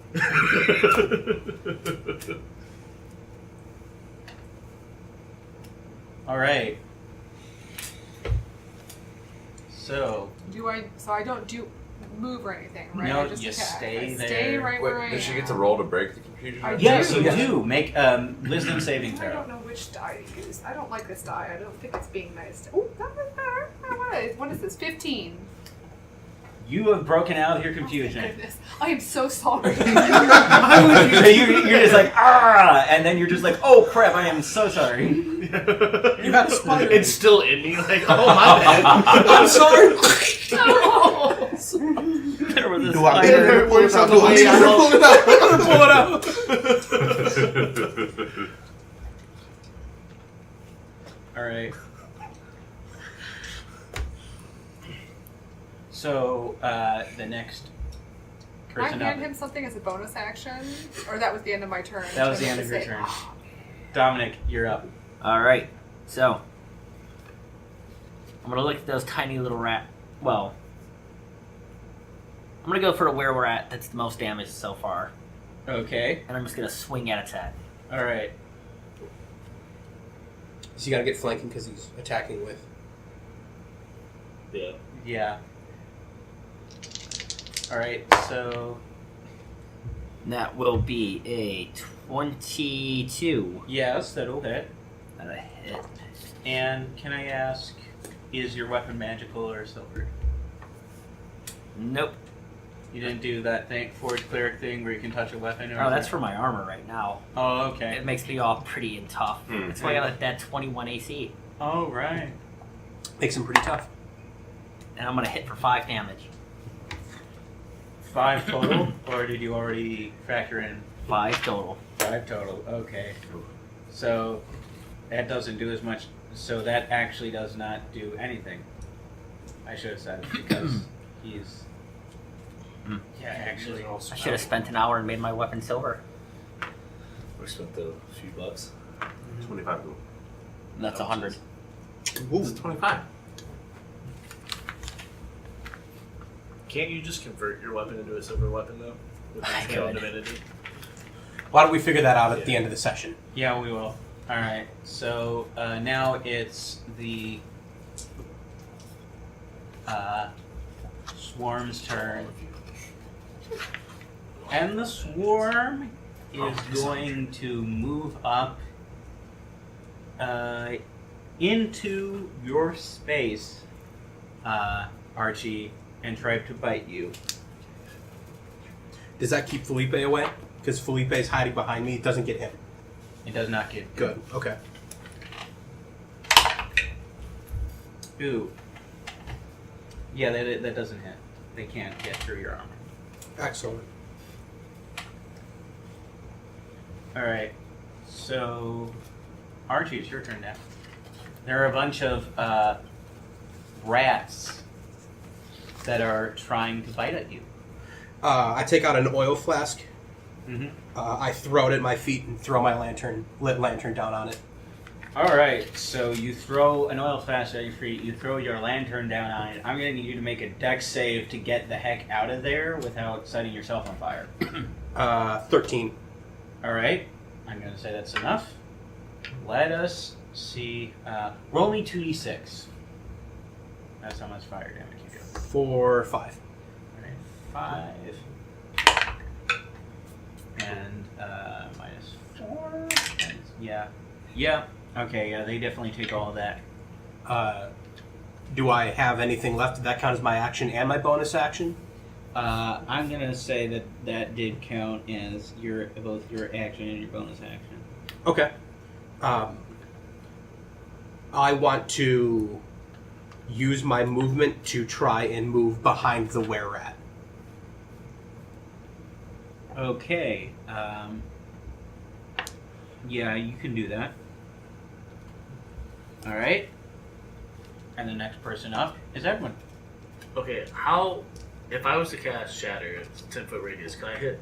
Speaker 3: All right. So
Speaker 6: So I don't move or anything, right?
Speaker 3: No,
Speaker 6: I just
Speaker 3: you
Speaker 6: attack.
Speaker 3: stay
Speaker 6: I Stay
Speaker 3: there.
Speaker 6: right where I
Speaker 4: Wait,
Speaker 6: am.
Speaker 4: does she get to roll to break the confusion?
Speaker 6: I
Speaker 3: yes,
Speaker 6: do.
Speaker 3: you do make wisdom saving
Speaker 6: I don't
Speaker 3: throw.
Speaker 6: know which die to use. I don't like this die. I don't think it's being nice. Oh, that was better. What is this? 15.
Speaker 3: You have broken out of your
Speaker 6: Oh,
Speaker 3: confusion.
Speaker 6: thank goodness. I am so sorry.
Speaker 3: So you're just like, ah, and then you're just like, oh crap, I am so sorry.
Speaker 8: You got a spider.
Speaker 5: It's still in me, like, oh my bad. I'm sorry.
Speaker 6: No.
Speaker 3: There was a
Speaker 8: Do I
Speaker 3: spider.
Speaker 8: pull it out? Do I pull it out?
Speaker 3: Alright. So, the next
Speaker 6: Can I
Speaker 3: person
Speaker 6: hand
Speaker 3: up.
Speaker 6: him something as a bonus action? Or that was the end of my turn?
Speaker 3: That was
Speaker 6: So
Speaker 3: the
Speaker 6: I
Speaker 3: end
Speaker 6: have
Speaker 3: of
Speaker 6: to
Speaker 3: your
Speaker 6: say-
Speaker 3: turn. Dominic, you're up.
Speaker 9: Alright, so. I'm gonna look at those tiny little well. I'm gonna go for where we're at that's the most damage so far.
Speaker 3: Okay.
Speaker 9: And I'm just gonna swing at its head.
Speaker 3: Alright.
Speaker 7: Is he gonna get flanking because he's attacking with?
Speaker 5: Yeah.
Speaker 3: Yeah. Alright, so.
Speaker 9: And that will be a 22.
Speaker 3: Yes, that'll hit.
Speaker 9: That'll hit.
Speaker 3: And can I ask, is your weapon magical or silver?
Speaker 9: Nope.
Speaker 3: You didn't do that thing, Forge Cleric thing where you can touch a weapon? Or
Speaker 9: Oh, that's for my armor right now.
Speaker 3: Oh, okay.
Speaker 9: It makes me all pretty and tough. That's why I got that 21 AC.
Speaker 3: Oh, right.
Speaker 7: Makes him pretty tough.
Speaker 9: And I'm gonna hit for 5 damage.
Speaker 3: 5 total? Or did you already factor in
Speaker 9: 5 total.
Speaker 3: 5 total? Okay. So that doesn't do as much. So that actually does not do anything. I should have said because he's. Yeah, actually.
Speaker 9: I should have spent an hour and made my weapon silver.
Speaker 5: We spent a few bucks.
Speaker 4: 25 gold.
Speaker 9: And that's 100.
Speaker 4: It's 25.
Speaker 5: Can't you just convert your weapon into a silver weapon, though? With
Speaker 9: I
Speaker 5: the scale
Speaker 9: could.
Speaker 5: divinity?
Speaker 7: Why don't we figure that out at the end of the session?
Speaker 3: Yeah, we will. Alright, so now it's the swarm's turn. And the swarm is going to move up into your space, Archie, and try to bite you.
Speaker 7: Does that keep Felipe away? Because Felipe's hiding behind me. It doesn't get him.
Speaker 3: It does not get
Speaker 7: Good. Okay.
Speaker 3: Ooh. Yeah, that doesn't hit. They can't get through your armor.
Speaker 7: Excellent.
Speaker 3: Alright, so Archie, it's your turn now. There are a bunch of rats that are trying to bite at you.
Speaker 7: I take out an oil flask.
Speaker 3: Mm-hmm.
Speaker 7: I throw it at my feet and throw my lit lantern down on it.
Speaker 3: Alright, so you throw an oil flask at your feet, you throw your lantern down on it. I'm going to need you to make a dex save to get the heck out of there without setting yourself on fire.
Speaker 7: 13.
Speaker 3: Alright, I'm going to say that's enough. Let us see. Roll me 2d6. That's how much fire damage you do.
Speaker 7: 4, 5.
Speaker 3: Alright, 5. And minus 4. Yeah. Yeah. Okay, yeah, they definitely take all of that.
Speaker 7: Do I have anything left? Did that count as my action and my bonus action?
Speaker 3: I'm gonna say that did count as both your action and your bonus action.
Speaker 7: Okay. I want to use my movement to try and move behind the were-rat.
Speaker 3: Okay. Yeah, you can do that. All right. And the next person up is Edwin.
Speaker 5: Okay, how... If I was to cast Shatter at 10-foot radius, can I hit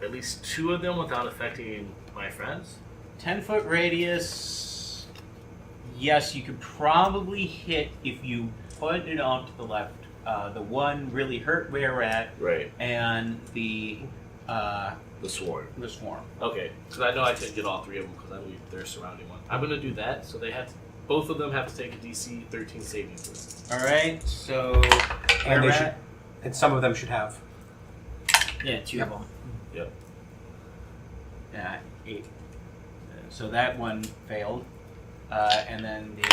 Speaker 5: at least 2 of them without affecting my friends?
Speaker 3: 10-foot radius. Yes, you could probably hit if you put it on to the left. The one really hurt were-rat
Speaker 5: Right.
Speaker 3: and the
Speaker 5: Swarm.
Speaker 3: the swarm.
Speaker 5: Okay, because I know I couldn't get all 3 of them because I believe they're surrounding one. I'm going to do that, so they have to, both of them have to take a DC 13 saving throw.
Speaker 3: All right, so
Speaker 7: And,
Speaker 3: were-rat.
Speaker 7: and some of them should have.
Speaker 9: Yeah, 2 of them.
Speaker 5: Yep.
Speaker 3: Yeah, 8. So that one failed, and then the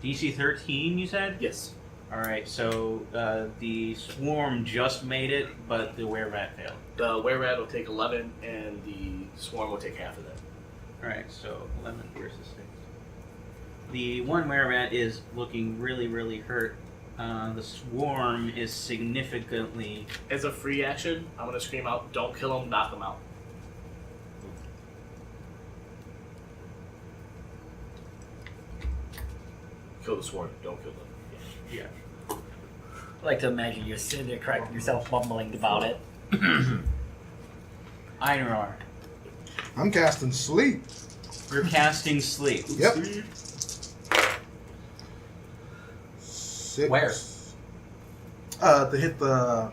Speaker 3: DC 13. You said?
Speaker 5: Yes.
Speaker 3: All right. So the swarm just made it, but the were-rat failed.
Speaker 5: The were-rat will take 11, and the swarm will take half of that.
Speaker 3: All right. So 11 versus 6. The one were-rat is looking really, really hurt. The swarm is significantly.
Speaker 5: As a free action, I'm going to scream out, don't kill him, knock him out. Kill the swarm, don't kill them.
Speaker 3: Yeah.
Speaker 9: I like to imagine you're sitting there correcting yourself, mumbling about it.
Speaker 3: Einrar,
Speaker 8: I'm casting sleep.
Speaker 3: you're casting sleep.
Speaker 8: Yep. 6.
Speaker 7: Where?
Speaker 8: To hit the.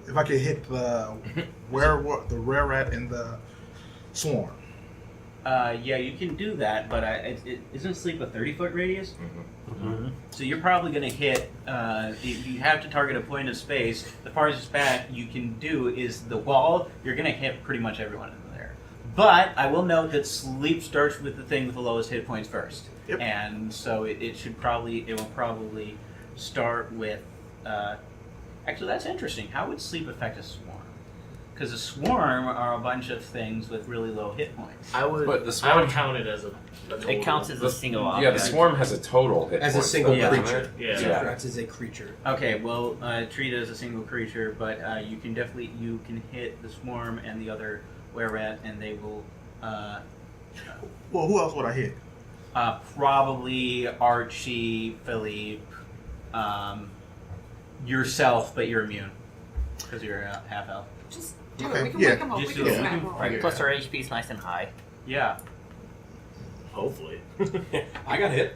Speaker 8: If I could hit the the rare rat and the swarm.
Speaker 3: Yeah, you can do that, but isn't sleep a 30-foot radius?
Speaker 9: Mm-hmm.
Speaker 3: So you're probably going to hit. If you have to target a point of space, the farthest back you can do is the wall. You're going to hit pretty much everyone in there. But I will note that sleep starts with the thing with the lowest hit points first,
Speaker 8: Yep.
Speaker 3: and so it will probably start with. Actually, that's interesting. How would sleep affect a swarm? Because a swarm are a bunch of things with really low hit points.
Speaker 5: I would,
Speaker 4: But the
Speaker 5: I
Speaker 4: swarm-
Speaker 5: would count it as a total.
Speaker 9: It counts as a single object.
Speaker 4: Yeah, the swarm has a total hit
Speaker 7: As a
Speaker 4: points,
Speaker 7: single
Speaker 4: though, doesn't
Speaker 7: creature.
Speaker 4: it?
Speaker 5: Yeah.
Speaker 7: Rats is a creature.
Speaker 3: Okay, well, treat it as a single creature, but you can hit the swarm and the other were-rat, and they will
Speaker 8: Well, who else would I hit?
Speaker 3: probably Archie, Philippe, yourself, but you're immune because you're half elf.
Speaker 6: Just do
Speaker 8: Okay,
Speaker 6: it. We can
Speaker 8: yeah.
Speaker 6: wake them up.
Speaker 3: Just
Speaker 6: We
Speaker 3: do
Speaker 6: can
Speaker 3: it.
Speaker 6: smack
Speaker 3: We
Speaker 6: them
Speaker 3: can
Speaker 6: up.
Speaker 3: figure it
Speaker 9: Plus
Speaker 3: out.
Speaker 9: our HP is nice and high.
Speaker 3: Yeah.
Speaker 5: Hopefully.
Speaker 7: I got hit.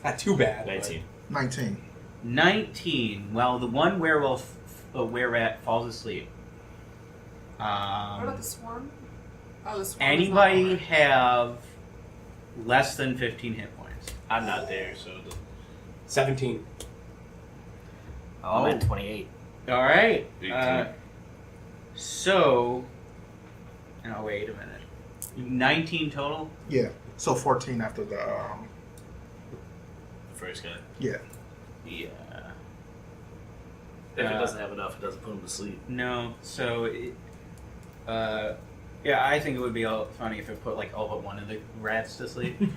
Speaker 7: Not too bad.
Speaker 5: 19.
Speaker 8: 19.
Speaker 3: 19. Well, the one were-rat falls asleep.
Speaker 6: What about the swarm? Oh, the swarm.
Speaker 3: Anybody have less than 15 hit points?
Speaker 5: I'm not there, so
Speaker 7: 17.
Speaker 9: Oh, I'm at 28.
Speaker 3: All right.
Speaker 4: 18.
Speaker 3: So, oh wait a minute. 19 total.
Speaker 8: Yeah. So 14 after the.
Speaker 5: the first guy.
Speaker 8: Yeah.
Speaker 3: Yeah.
Speaker 5: If it doesn't have enough, it doesn't put him to sleep.
Speaker 3: No. So, yeah, I think it would be funny if it put like all but one of the rats to sleep.
Speaker 7: One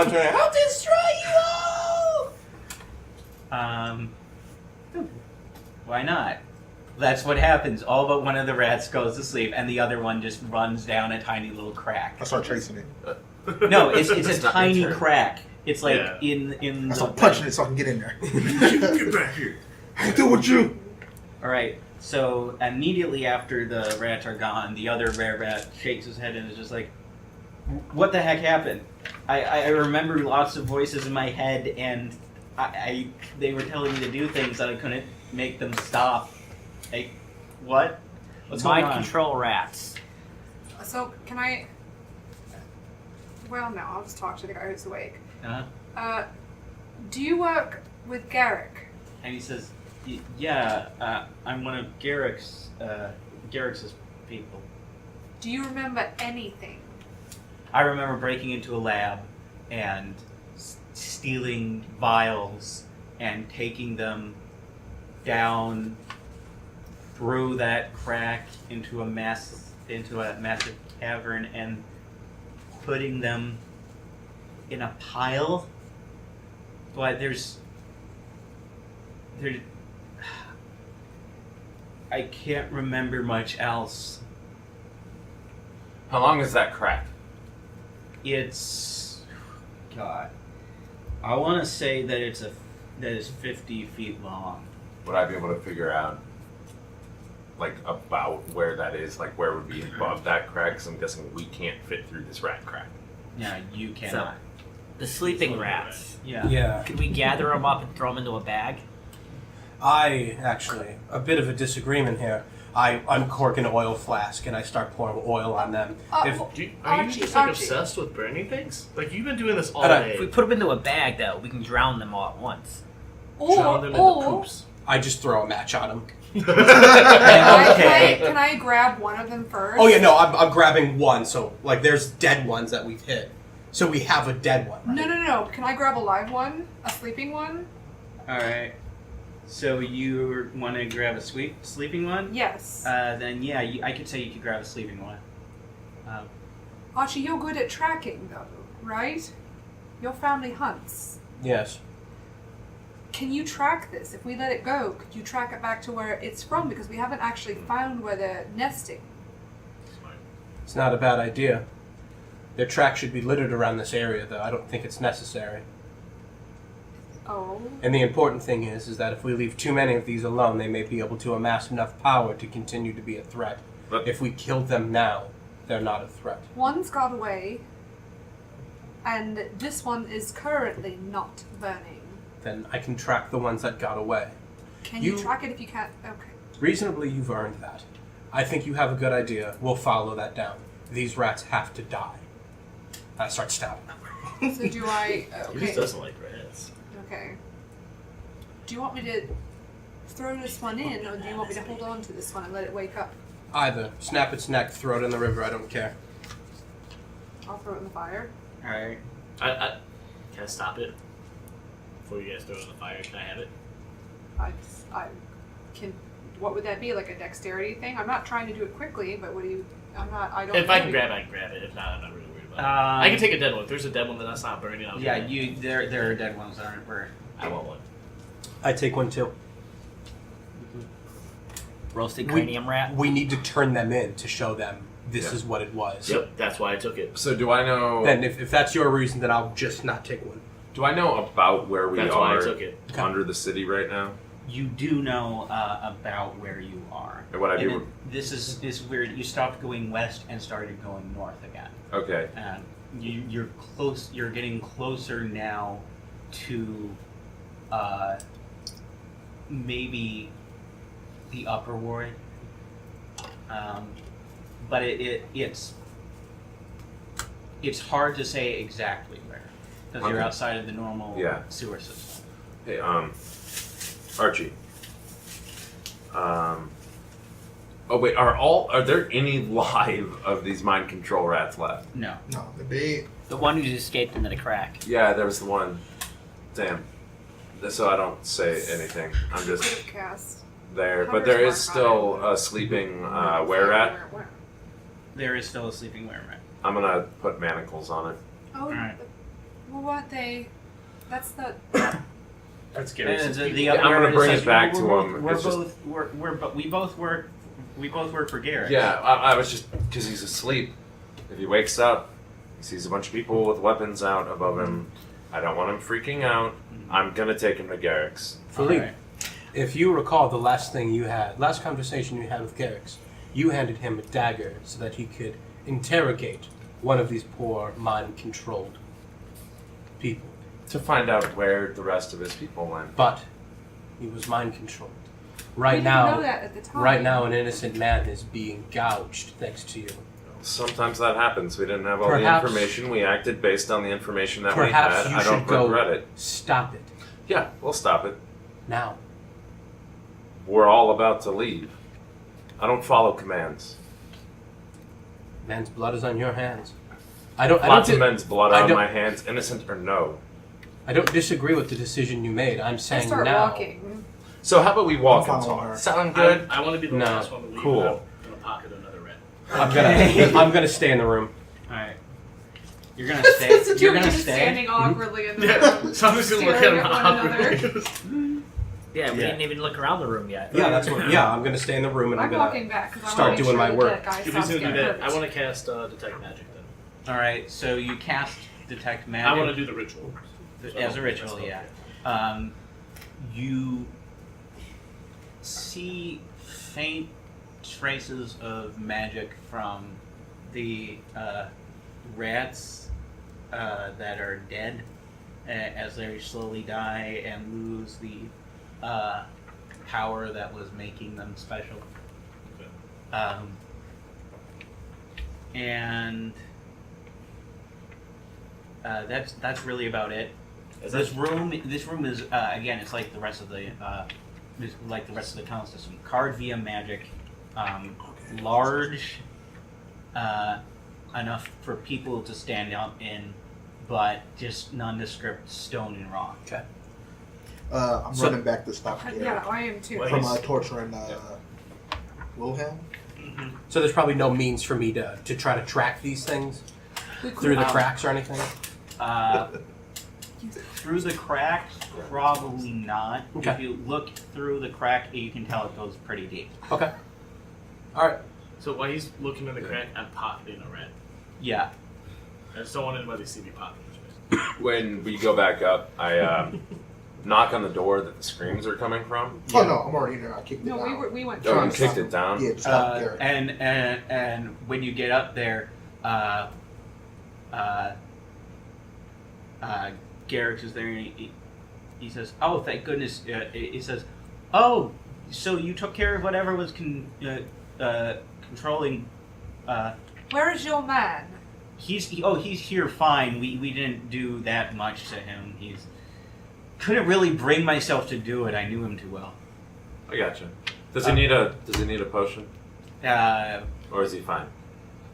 Speaker 7: turn.
Speaker 3: I'll destroy you all. Why not? That's what happens. All but one of the rats goes to sleep, and the other one just runs down a tiny little crack.
Speaker 8: I start chasing it.
Speaker 3: No, it's
Speaker 4: It's
Speaker 3: a
Speaker 4: not
Speaker 3: tiny
Speaker 4: your turn.
Speaker 3: crack. It's like
Speaker 5: Yeah.
Speaker 3: in
Speaker 8: I
Speaker 3: the
Speaker 8: start punching it so I can get in there. Get back here. I ain't through with you.
Speaker 3: All right. So immediately after the rats are gone, the other rare rat shakes his head and is just like, "What the heck happened? I remember lots of voices in my head, and they were telling me to do things that I couldn't make them stop. Like, what? What's going
Speaker 9: Mind
Speaker 3: on?"
Speaker 9: control rats.
Speaker 6: So can I? Well, no. I'll just talk to the guy who's awake.
Speaker 3: Uh-huh.
Speaker 6: Do you work with Garrick?
Speaker 3: And he says, "Yeah, I'm one of Garrick's people.
Speaker 6: Do you remember anything?
Speaker 3: I remember breaking into a lab and stealing vials and taking them down through that crack into a massive cavern and putting them in a pile. But I can't remember much else.
Speaker 4: How long is that crack?
Speaker 3: It's God. I want to say that that is 50 feet long.
Speaker 4: Would I be able to figure out, like, about where that is? Like, where would be above that crack? Because I'm guessing we can't fit through this rat crack.
Speaker 3: Yeah, you cannot.
Speaker 9: The sleeping rats.
Speaker 3: Yeah.
Speaker 7: Yeah.
Speaker 9: Could we gather them up and throw them into a bag?
Speaker 7: A bit of a disagreement here. I uncork an oil flask and I start pouring oil on them.
Speaker 5: Are you
Speaker 6: Archie,
Speaker 5: just like
Speaker 6: Archie.
Speaker 5: obsessed with burning things? Like you've been doing this all
Speaker 7: I don't-
Speaker 5: day.
Speaker 9: If we put them into a bag, though, we can drown them all at once.
Speaker 5: Drown them in the
Speaker 6: Or
Speaker 5: poops.
Speaker 7: I just throw a match on them.
Speaker 3: Okay.
Speaker 6: can I grab one of them first?
Speaker 7: Oh yeah, no, I'm grabbing one. So like, there's dead ones that we've hit. So we have a dead one. Right?
Speaker 6: No. Can I grab a live one? A sleeping one?
Speaker 3: All right. So you want to grab a sleeping one?
Speaker 6: Yes.
Speaker 3: Then yeah, I could say you could grab a sleeping one.
Speaker 6: Archie, you're good at tracking, though, right? Your family hunts.
Speaker 7: Yes.
Speaker 6: Can you track this? If we let it go, could you track it back to where it's from? Because we haven't actually found where they're nesting.
Speaker 7: It's not a bad idea. Their track should be littered around this area, though. I don't think it's necessary.
Speaker 6: Oh.
Speaker 7: And the important thing is that if we leave too many of these alone, they may be able to amass enough power to continue to be a threat.
Speaker 4: But
Speaker 7: If we kill them now, they're not a threat.
Speaker 6: One's got away, and this one is currently not burning.
Speaker 7: Then I can track the ones that got away.
Speaker 6: Can you
Speaker 7: You-
Speaker 6: track it if you can't? Okay.
Speaker 7: Reasonably, you've earned that. I think you have a good idea. We'll follow that down. These rats have to die. I start stabbing them.
Speaker 6: So do I?
Speaker 5: He just
Speaker 6: Okay.
Speaker 5: doesn't like rats.
Speaker 6: Okay. Do you want me to throw this one in, or do you want me to hold on to this one and let it wake up?
Speaker 7: Either. Snap its neck, throw it in the river, I don't care.
Speaker 6: I'll throw it in the fire.
Speaker 3: All right.
Speaker 5: Can I stop it before you guys throw it in the fire? Can I have it?
Speaker 6: I can. What would that be? Like a dexterity thing? I'm not trying to do it quickly, but what do you? I'm not. I don't.
Speaker 5: If I can
Speaker 6: know.
Speaker 5: grab it, I can grab it. If not, I'm not really worried about it. I can take a dead one. If there's a dead one that's not burning, I'll
Speaker 3: Yeah,
Speaker 5: grab it.
Speaker 3: there are dead ones that aren't burned.
Speaker 5: I want one.
Speaker 7: I take one too.
Speaker 9: Roasted cranium rat.
Speaker 7: We need to turn them in to show them this
Speaker 4: Yeah.
Speaker 7: is what it was.
Speaker 5: Yep, that's why I took it.
Speaker 4: So do I know?
Speaker 7: Then if that's your reason, then I'll just not take one.
Speaker 4: Do I know about where we
Speaker 5: That's why I
Speaker 4: are
Speaker 5: took it.
Speaker 4: under the city right now?
Speaker 3: You do know about where you are.
Speaker 4: And what I do?
Speaker 3: And this is weird. You stopped going west and started going north again.
Speaker 4: Okay.
Speaker 3: You're close. You're getting closer now to maybe the upper ward, but it's hard to say exactly where because you're
Speaker 4: Okay.
Speaker 3: outside of the normal
Speaker 4: Yeah.
Speaker 3: sewer system.
Speaker 4: Hey, Archie. Oh wait, are there any live of these mind control rats left?
Speaker 3: No.
Speaker 8: No, they
Speaker 9: The one who just escaped into the crack.
Speaker 4: Yeah, there was the one. Damn. So I don't say anything. I'm
Speaker 6: Could
Speaker 4: just
Speaker 6: have cast.
Speaker 4: there,
Speaker 6: Hunter's
Speaker 4: but there is
Speaker 6: mark
Speaker 4: still
Speaker 6: on it.
Speaker 4: a sleeping were rat.
Speaker 6: Where?
Speaker 3: There is still a sleeping were rat.
Speaker 4: I'm gonna put manacles on it.
Speaker 6: Oh,
Speaker 3: Alright.
Speaker 6: well, what they? That's the.
Speaker 5: That's scary.
Speaker 3: And
Speaker 5: Some
Speaker 3: the
Speaker 5: people-
Speaker 3: upper
Speaker 4: I'm gonna
Speaker 3: is
Speaker 4: bring
Speaker 3: like,
Speaker 4: it back
Speaker 3: we're
Speaker 4: to
Speaker 3: both-
Speaker 4: him.
Speaker 3: We're
Speaker 4: It's just-
Speaker 3: both we both work for Garrett.
Speaker 4: Yeah, I was just because he's asleep. If he wakes up, he sees a bunch of people with weapons out above him. I don't want him freaking out. I'm gonna take him to Garrick's.
Speaker 7: Philippe,
Speaker 3: Alright.
Speaker 7: if you recall the last conversation you had with Garrix, you handed him a dagger so that he could interrogate one of these poor mind-controlled people.
Speaker 4: To find out where the rest of his people went.
Speaker 7: But he was mind-controlled.
Speaker 6: We
Speaker 7: Right
Speaker 6: didn't
Speaker 7: now,
Speaker 6: know that at the time.
Speaker 7: right now, an innocent man is being gouged thanks to you.
Speaker 4: Sometimes that happens. We didn't have all
Speaker 7: Perhaps-
Speaker 4: the information. We acted based on the information that we
Speaker 7: Perhaps
Speaker 4: had.
Speaker 7: you
Speaker 4: I don't
Speaker 7: should go
Speaker 4: regret it.
Speaker 7: stop it
Speaker 4: Yeah, we'll stop it.
Speaker 7: now.
Speaker 4: We're all about to leave. I don't follow commands.
Speaker 7: Man's blood is on your hands. I don't
Speaker 4: Lots of
Speaker 7: di-
Speaker 4: men's blood
Speaker 7: I
Speaker 4: on
Speaker 7: don't-
Speaker 4: my hands, innocent or no.
Speaker 7: I don't disagree with the decision you made. I'm
Speaker 6: I
Speaker 7: saying
Speaker 6: start
Speaker 7: now.
Speaker 6: walking.
Speaker 4: So how about we walk
Speaker 8: I'm
Speaker 4: and
Speaker 8: following
Speaker 4: talk?
Speaker 8: her.
Speaker 4: Sound good?
Speaker 5: I want to be the
Speaker 7: No.
Speaker 5: last one to leave.
Speaker 4: Cool.
Speaker 5: I'm gonna pocket another rat.
Speaker 7: I'm gonna stay in the room.
Speaker 3: All right. You're gonna stay.
Speaker 6: The two
Speaker 3: You're
Speaker 6: of you
Speaker 3: gonna
Speaker 6: just
Speaker 3: stay.
Speaker 6: standing awkwardly in the
Speaker 5: Yeah,
Speaker 6: room.
Speaker 5: so I'm just gonna look at
Speaker 6: Staring
Speaker 5: him
Speaker 6: at one
Speaker 5: awkwardly.
Speaker 9: Yeah, we
Speaker 3: Yeah.
Speaker 9: didn't even look around the room yet.
Speaker 7: Yeah, that's what. Yeah, I'm gonna stay in the room and I'm
Speaker 6: I'm
Speaker 7: gonna.
Speaker 6: walking back because I
Speaker 7: start
Speaker 6: want to
Speaker 7: doing
Speaker 6: make
Speaker 7: my
Speaker 6: sure
Speaker 7: work.
Speaker 6: that guy
Speaker 5: If he's
Speaker 6: stops
Speaker 5: gonna do
Speaker 6: getting
Speaker 5: that,
Speaker 6: hurt.
Speaker 5: I want to cast detect magic then.
Speaker 3: All right. So you cast detect magic.
Speaker 5: I want to do the ritual. So I
Speaker 3: as a
Speaker 5: don't
Speaker 3: ritual.
Speaker 5: mess up.
Speaker 3: Yeah. You see faint traces of magic from the rats that are dead as they slowly die and lose the power that was making them special.
Speaker 5: Okay.
Speaker 3: And that's really about it.
Speaker 5: Is
Speaker 3: This
Speaker 5: that-
Speaker 3: room is again. It's like the rest of the tunnel system. Carved via magic, large enough for people to stand up in, but just nondescript stone and rock.
Speaker 7: Okay.
Speaker 8: I'm
Speaker 7: So-
Speaker 8: running back to stop Gary
Speaker 6: Yeah, I am too.
Speaker 5: Wait.
Speaker 8: from torturing Wilhelm.
Speaker 7: So there's probably no means for me to try to track these things through the cracks or anything.
Speaker 3: Through the cracks, probably not.
Speaker 7: Okay.
Speaker 3: If you look through the crack, you can tell it goes pretty deep.
Speaker 7: Okay. All right.
Speaker 5: So while he's looking in the crack, I'm pocketing a rat.
Speaker 3: Yeah.
Speaker 5: I just don't want anybody to see me pocketing this.
Speaker 4: When we go back up, I knock on the door that the screams are coming from.
Speaker 8: Oh no, I'm already in there. I kicked it
Speaker 6: No,
Speaker 8: down.
Speaker 6: we went.
Speaker 4: Oh,
Speaker 8: Trying
Speaker 4: you
Speaker 8: to
Speaker 4: kicked
Speaker 8: stop
Speaker 4: it down?
Speaker 8: Yeah, to stop Gary.
Speaker 3: And when you get up there, Garrick is there, and he says, "Oh, thank goodness." He says, "Oh, so you took care of whatever was controlling."
Speaker 6: Where is your man?
Speaker 3: He's here fine. We didn't do that much to him. Couldn't really bring myself to do it. I knew him too well.
Speaker 4: I gotcha. Does he need a potion? Or is he fine?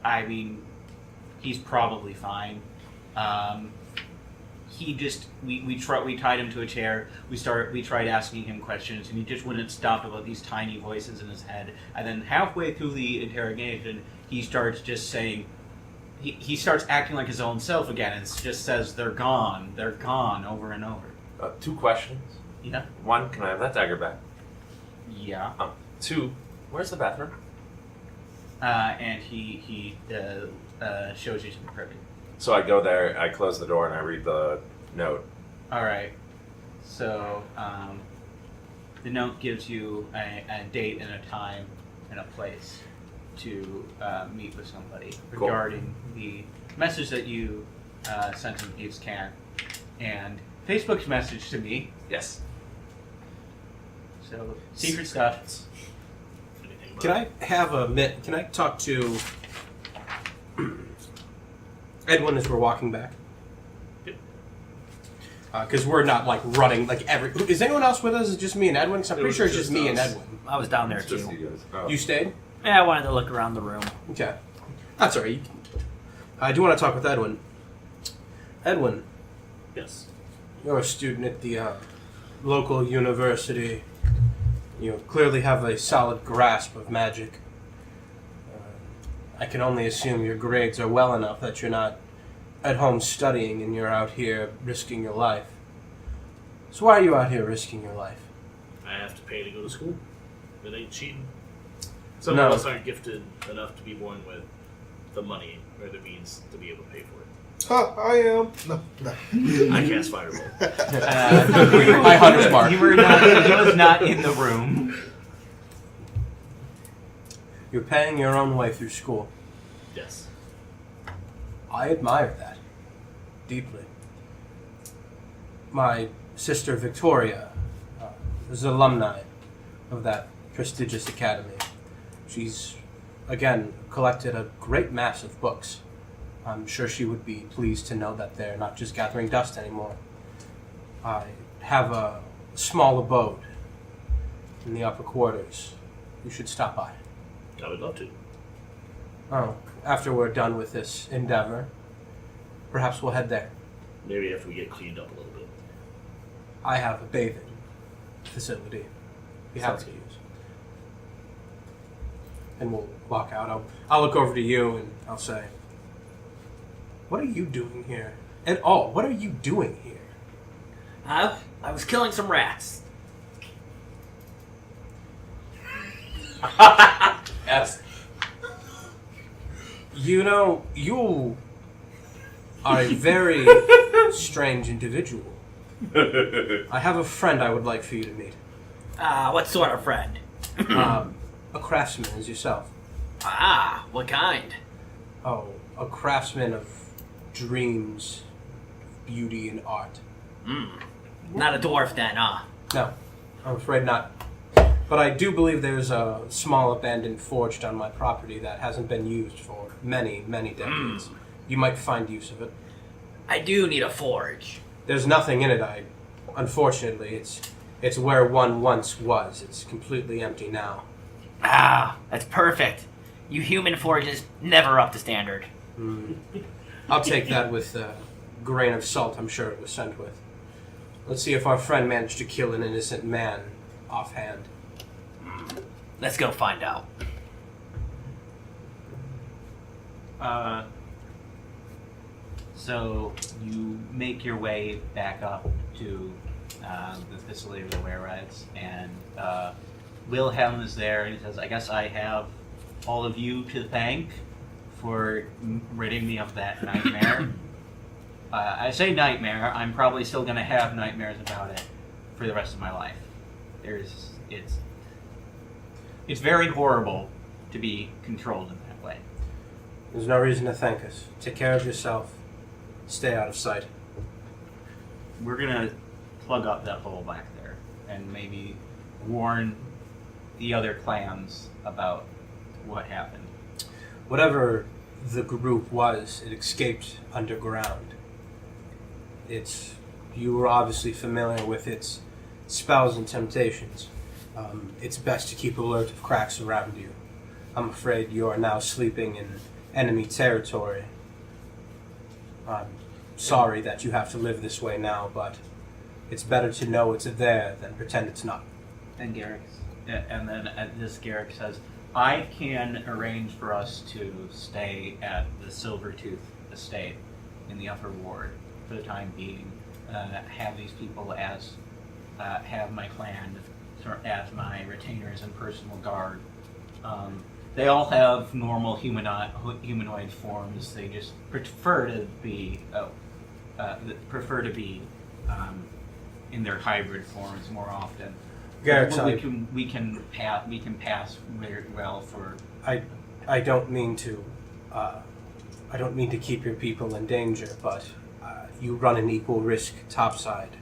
Speaker 3: I mean, he's probably fine. We tied him to a chair. We tried asking him questions, and he just wouldn't stop about these tiny voices in his head. And then halfway through the interrogation, he starts just saying, he starts acting like his own self again, and just says, they're gone, over and over.
Speaker 4: 2 questions.
Speaker 3: Yeah.
Speaker 4: 1, can I have that dagger back?
Speaker 3: Yeah.
Speaker 4: 2, where's the bathroom?
Speaker 3: And he shows you to the privy.
Speaker 4: So I go there, I close the door, and I read the note.
Speaker 3: All right. So the note gives you a date and a time and a place to meet with somebody
Speaker 4: Cool.
Speaker 3: regarding the message that you sent to Eve's Can and Facebook's message to me.
Speaker 4: Yes.
Speaker 3: So secret stuff.
Speaker 5: Anything
Speaker 7: Can I have a minute? Can I talk to Edwin as we're walking back?
Speaker 5: Yep.
Speaker 7: Because we're not like running like every. Is anyone else with us? Is it just me and Edwin? 'Cause I'm
Speaker 5: It
Speaker 7: pretty
Speaker 5: was
Speaker 7: sure it's
Speaker 5: just
Speaker 7: just me and
Speaker 5: us.
Speaker 7: Edwin.
Speaker 9: I was down there
Speaker 4: It's just
Speaker 9: too.
Speaker 4: you guys. Oh.
Speaker 7: You stayed?
Speaker 9: Yeah, I wanted to look around the room.
Speaker 7: Okay. That's alright. I do want to talk with Edwin. Edwin,
Speaker 5: Yes.
Speaker 7: you're a student at the local university. You clearly have a solid grasp of magic. I can only assume your grades are well enough that you're not at home studying and you're out here risking your life. So why are you out here risking your life?
Speaker 5: I have to pay to go to school. It ain't cheating. Some
Speaker 7: No.
Speaker 5: of us aren't gifted enough to be born with the money or the means to be able to pay for it.
Speaker 8: Huh, I am. No.
Speaker 5: I cast fireball.
Speaker 7: My hunter's mark.
Speaker 3: He was not in the room.
Speaker 7: You're paying your own way through school.
Speaker 5: Yes.
Speaker 7: I admire that deeply. My sister Victoria is an alumni of that prestigious academy. She's, again, collected a great mass of books. I'm sure she would be pleased to know that they're not just gathering dust anymore. I have a small abode in the upper quarters. You should stop by.
Speaker 5: I would love to.
Speaker 7: Oh, after we're done with this endeavor, perhaps we'll head there.
Speaker 5: Maybe after we get cleaned up a little bit.
Speaker 7: I have a bathing facility We have to use. And we'll walk out. I'll look over to you and I'll say, what are you doing here? And what are you doing here?
Speaker 9: I was killing some rats.
Speaker 4: Yes.
Speaker 7: You know, you are a very strange individual. I have a friend I would like for you to meet.
Speaker 9: What sort of friend?
Speaker 7: A craftsman as yourself.
Speaker 9: What kind?
Speaker 7: Oh, a craftsman of dreams, beauty, and art.
Speaker 9: Not a dwarf then,
Speaker 7: No, I'm afraid not. But I do believe there's a small abandoned forge on my property that hasn't been used for many, many decades. You might find use of it.
Speaker 9: I do need a forge.
Speaker 7: There's nothing in it. Unfortunately, it's where one once was. It's completely empty now.
Speaker 9: That's perfect. You human forges never up to standard.
Speaker 7: I'll take that with a grain of salt I'm sure it was sent with. Let's see if our friend managed to kill an innocent man offhand.
Speaker 9: Let's go find out.
Speaker 3: So you make your way back up to the facility of the were-rats, and Wilhelm is there, and he says, I guess I have all of you to thank for ridding me of that nightmare. I say nightmare, I'm probably still going to have nightmares about it for the rest of my life. It's very horrible to be controlled in that way.
Speaker 7: There's no reason to thank us. Take care of yourself. Stay out of sight.
Speaker 3: We're going to plug up that hole back there and maybe warn the other clans about what happened.
Speaker 7: Whatever the group was, it escaped underground. You were obviously familiar with its spells and temptations. It's best to keep alert of cracks around you. I'm afraid you are now sleeping in enemy territory. I'm sorry that you have to live this way now, but it's better to know it's there than pretend it's not.
Speaker 3: And then Garrick says, I can arrange for us to stay at the Silvertooth estate in the Upper Ward for the time being. Have these people as have my clan as my retainers and personal guard. They all have normal humanoid forms. They just prefer to be in their hybrid forms more often.
Speaker 7: Garrick,
Speaker 3: we can pass very well for.
Speaker 7: I don't mean to keep your people in danger, but you run an equal risk topside.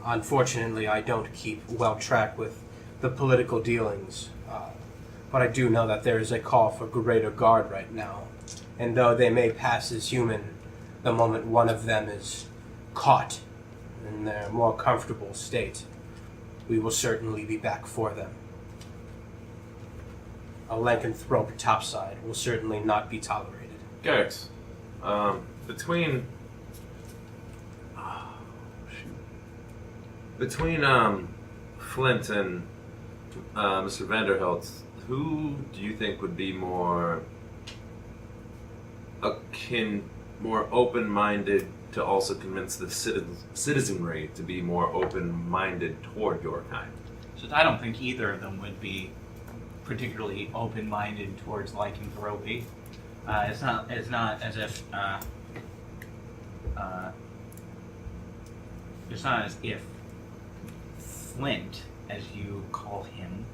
Speaker 7: Unfortunately, I don't keep well track with the political dealings, but I do know that there is a call for greater guard right now, and though they may pass as human, the moment one of them is caught in their more comfortable state, we will certainly be back for them. A lycanthrope topside will certainly not be tolerated.
Speaker 4: Garrix, between Flint and Mr. Vanderhilt, who do you think would be more open-minded to also convince the citizenry to be more open-minded toward your kind?
Speaker 3: So I don't think either of them would be particularly open-minded towards lycanthropy. It's not as if Flint, as you call him,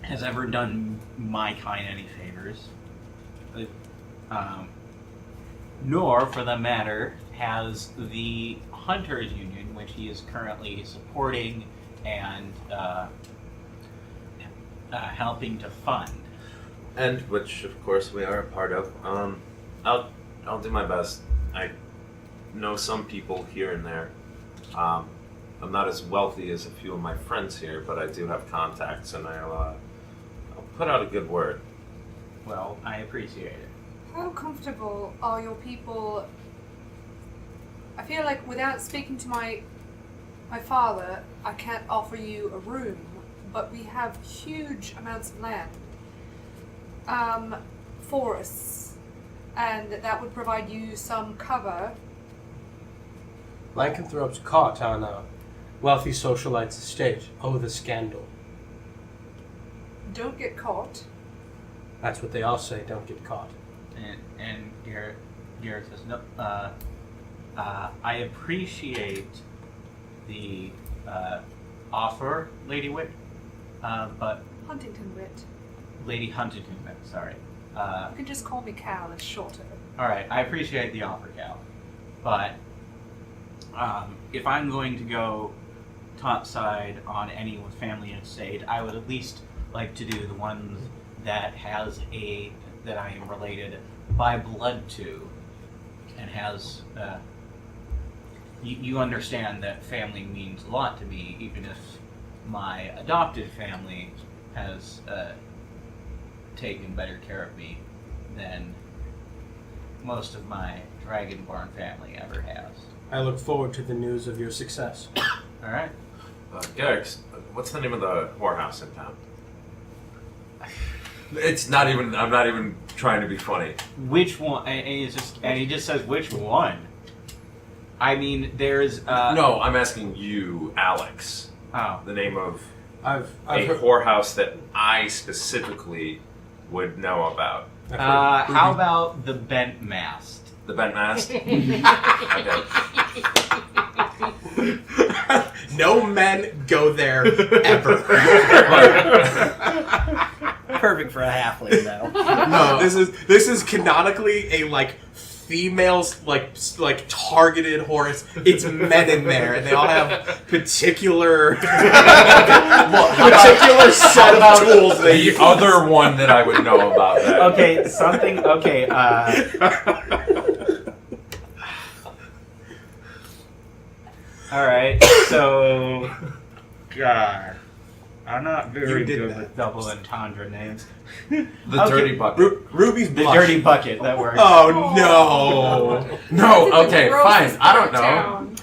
Speaker 3: has ever done my kind any favors. Nor, for that matter, has the Hunters Union, which he is currently supporting and helping to fund.
Speaker 4: And which, of course, we are a part of. I'll do my best. I know some people here and there. I'm not as wealthy as a few of my friends here, but I do have contacts, and I'll put out a good word.
Speaker 3: Well, I appreciate it.
Speaker 6: How comfortable are your people? I feel like without speaking to my My father, I can't offer you a room, but we have huge amounts of land. Forests. And that would provide you some cover.
Speaker 7: Lycanthrope's caught on a wealthy socialite's estate. Oh, the scandal.
Speaker 6: Don't get caught.
Speaker 7: That's what they all say, don't get caught.
Speaker 3: And Garrett says, no, I appreciate the offer, Lady Wit, but
Speaker 6: Huntington Wit.
Speaker 3: Lady Huntington Wit, sorry.
Speaker 6: You can just call me Cal, it's shorter.
Speaker 3: Alright, I appreciate the offer, Cal, but if I'm going to go topside on any with family estate, I would at least like to do the ones that that I am related by blood to, and has, you understand that family means a lot to me, even if my adopted family has taken better care of me than most of my Dragonborn family ever has.
Speaker 7: I look forward to the news of your success.
Speaker 3: Alright?
Speaker 4: Garrick, what's the name of the whorehouse in town? It's not even. I'm not even trying to be funny.
Speaker 3: Which one? And he just says which one. I mean, there's.
Speaker 4: No, I'm asking you, Alex.
Speaker 3: Oh.
Speaker 4: The name of
Speaker 7: I've
Speaker 4: a
Speaker 7: heard,
Speaker 4: whorehouse that I specifically would know about.
Speaker 3: How about the Bent Mast?
Speaker 4: The Bent Mast? Okay.
Speaker 7: no men go there ever.
Speaker 9: Perfect for a halfling, though.
Speaker 7: No, this is canonically a females targeted horse. It's men in there, and they all have particular set of tools.
Speaker 4: The other one that I would know about that.
Speaker 3: Okay, something. Okay. All right. So, God, I'm not very good with double entendre names.
Speaker 4: The Dirty Bucket.
Speaker 7: Ruby's
Speaker 3: The
Speaker 7: blush.
Speaker 3: Dirty Bucket. That works.
Speaker 7: Oh no!
Speaker 4: No. Okay.
Speaker 6: Gross
Speaker 4: Fine. I don't know.
Speaker 6: town.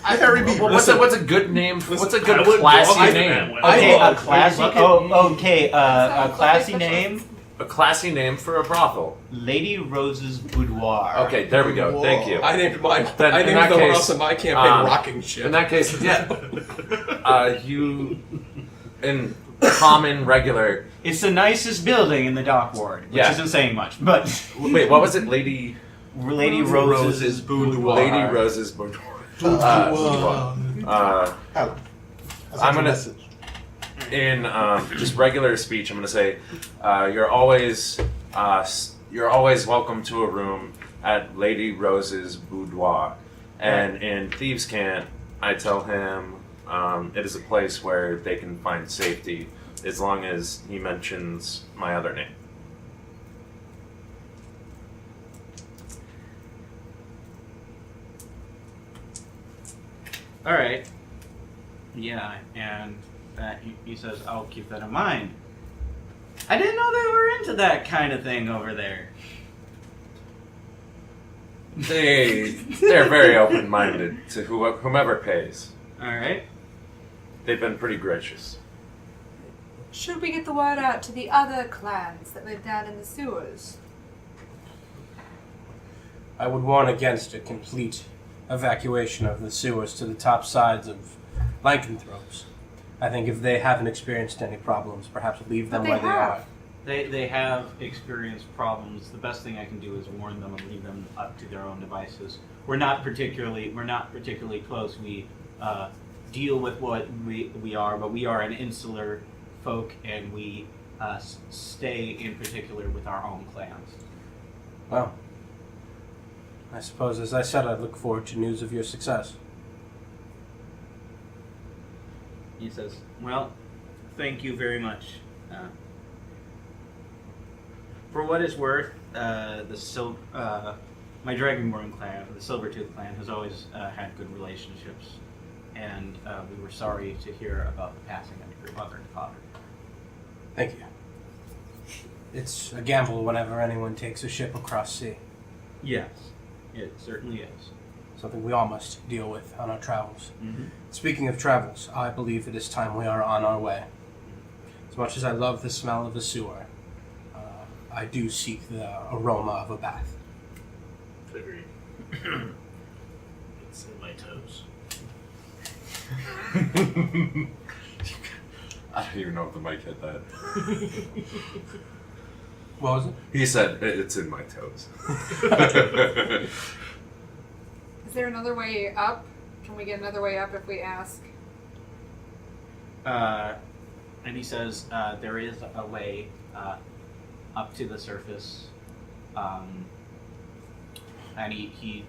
Speaker 4: What's a good name? What's a good
Speaker 5: I would
Speaker 4: classy
Speaker 5: go
Speaker 4: name?
Speaker 5: that
Speaker 3: Okay,
Speaker 5: way.
Speaker 3: a classy. Okay, a classy name.
Speaker 4: A classy name for a brothel.
Speaker 3: Lady Rose's Boudoir.
Speaker 4: Okay, there we go. Thank you.
Speaker 7: I named mine.
Speaker 4: Then
Speaker 7: I
Speaker 4: in
Speaker 7: named
Speaker 4: that
Speaker 7: the
Speaker 4: case,
Speaker 7: house in my campaign "Rocking Ship."
Speaker 4: In that case, yeah. You, in common, regular.
Speaker 3: It's the nicest building in the dock ward, which
Speaker 4: Yeah.
Speaker 3: isn't saying much. But
Speaker 4: Wait, what was it, Lady
Speaker 3: Rose's Boudoir.
Speaker 4: Lady Rose's Boudoir?
Speaker 8: Alan, I sent
Speaker 4: I'm
Speaker 8: you a
Speaker 4: gonna-
Speaker 8: message.
Speaker 4: In just regular speech, I'm going to say, you're always welcome to a room at Lady Rose's boudoir. And in Thieves' Cant, I tell him it is a place where they can find safety as long as he mentions my other name.
Speaker 3: All right. Yeah, and he says, I'll keep that in mind. I didn't know they were into that kind of thing over there.
Speaker 4: They're very open-minded to whomever pays.
Speaker 3: All right.
Speaker 4: They've been pretty gracious.
Speaker 6: Should we get the word out to the other clans that live down in the sewers?
Speaker 7: I would warn against a complete evacuation of the sewers to the top sides of Lycanthropes. I think if they haven't experienced any problems, perhaps leave them
Speaker 6: But they
Speaker 7: where they
Speaker 6: have.
Speaker 7: are.
Speaker 3: They have experienced problems. The best thing I can do is warn them and leave them up to their own devices. We're not particularly close. We deal with what we are, but we are an insular folk, and we stay in particular with our own clans.
Speaker 7: Well, I suppose, as I said, I look forward to news of your success.
Speaker 3: He says, "Well, thank you very much. For what it's worth, my Dragonborn clan, the Silvertooth clan, has always had good relationships, and we were sorry to hear about the passing of your mother and father."
Speaker 7: Thank you. It's a gamble whenever anyone takes a ship across sea.
Speaker 3: Yes, it certainly is.
Speaker 7: something we all must deal with on our travels.
Speaker 3: Mm-hmm.
Speaker 7: Speaking of travels, I believe it is time we are on our way. As much as I love the smell of a sewer, I do seek the aroma of a bath.
Speaker 5: Agreed. It's in my toes.
Speaker 4: I don't even know if the mic hit that.
Speaker 7: What was it?
Speaker 4: He said, it's in my toes.
Speaker 6: Is there another way up? Can we get another way up if we ask?
Speaker 3: And he says there is a way up to the surface, and he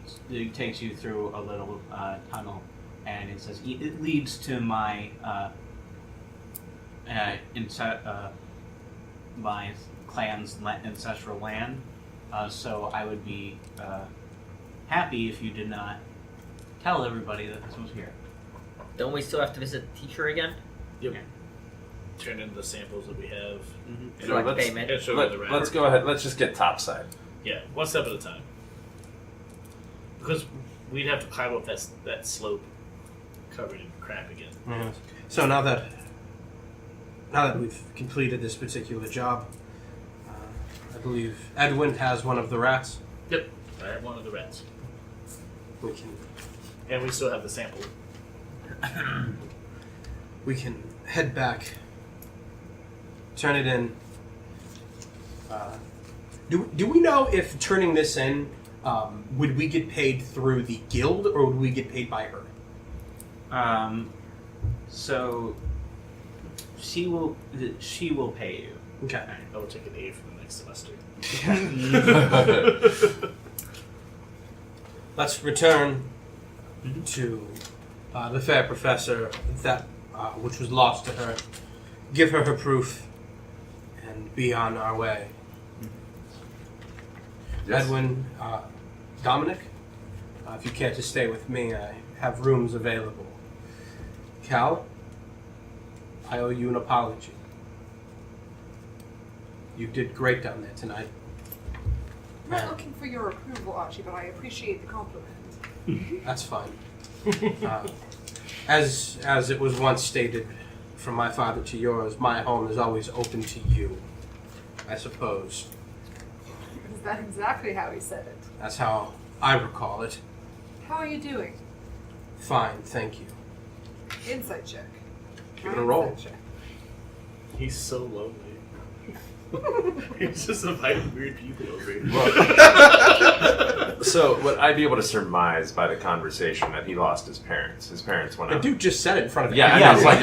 Speaker 3: takes you through a little tunnel, and it says it leads to my my clan's ancestral land. So I would be happy if you did not tell everybody that this was here.
Speaker 9: Don't we still have to visit the teacher again?
Speaker 5: Yep.
Speaker 3: Okay.
Speaker 5: Turn in the samples that we have.
Speaker 3: Mm-hmm.
Speaker 5: And
Speaker 9: Collect
Speaker 4: let's-
Speaker 9: payment.
Speaker 5: and show the rat.
Speaker 4: Let's go ahead. Let's just get topside.
Speaker 5: Yeah, one step at a time. Because we'd have to climb up that slope covered in crap again.
Speaker 7: Mhm. So now that we've completed this particular job, I believe Edwin has one of the rats.
Speaker 5: Yep, I have one of the rats.
Speaker 7: We can
Speaker 5: And we still have the sample.
Speaker 7: head back, turn it in. Do we know if turning this in, would we get paid through the guild or would we get paid by her?
Speaker 3: So she will pay you.
Speaker 7: Okay.
Speaker 5: I will take an A for the next semester.
Speaker 7: Let's return to the fair professor that which was lost to her. Give her her proof, and be on our way.
Speaker 4: Yes.
Speaker 7: Edwin, Dominic, if you care to stay with me, I have rooms available. Cal, I owe you an apology. You did great down there tonight.
Speaker 6: I'm not looking for your approval, Archie, but I appreciate the compliment.
Speaker 7: That's fine. As it was once stated from my father to yours, my home is always open to you, I suppose.
Speaker 6: Is that exactly how he said it?
Speaker 7: That's how I recall it.
Speaker 6: How are you doing?
Speaker 7: Fine, thank you.
Speaker 6: Insight check.
Speaker 7: Give it a roll.
Speaker 6: Insight check.
Speaker 5: He's so lonely. He's just inviting weird people over here.
Speaker 4: So, would I be able to surmise by the conversation that he lost his parents? His parents went
Speaker 7: The
Speaker 4: out.
Speaker 7: dude just said it in front of
Speaker 4: Yeah,
Speaker 7: me.
Speaker 4: I know, it's like,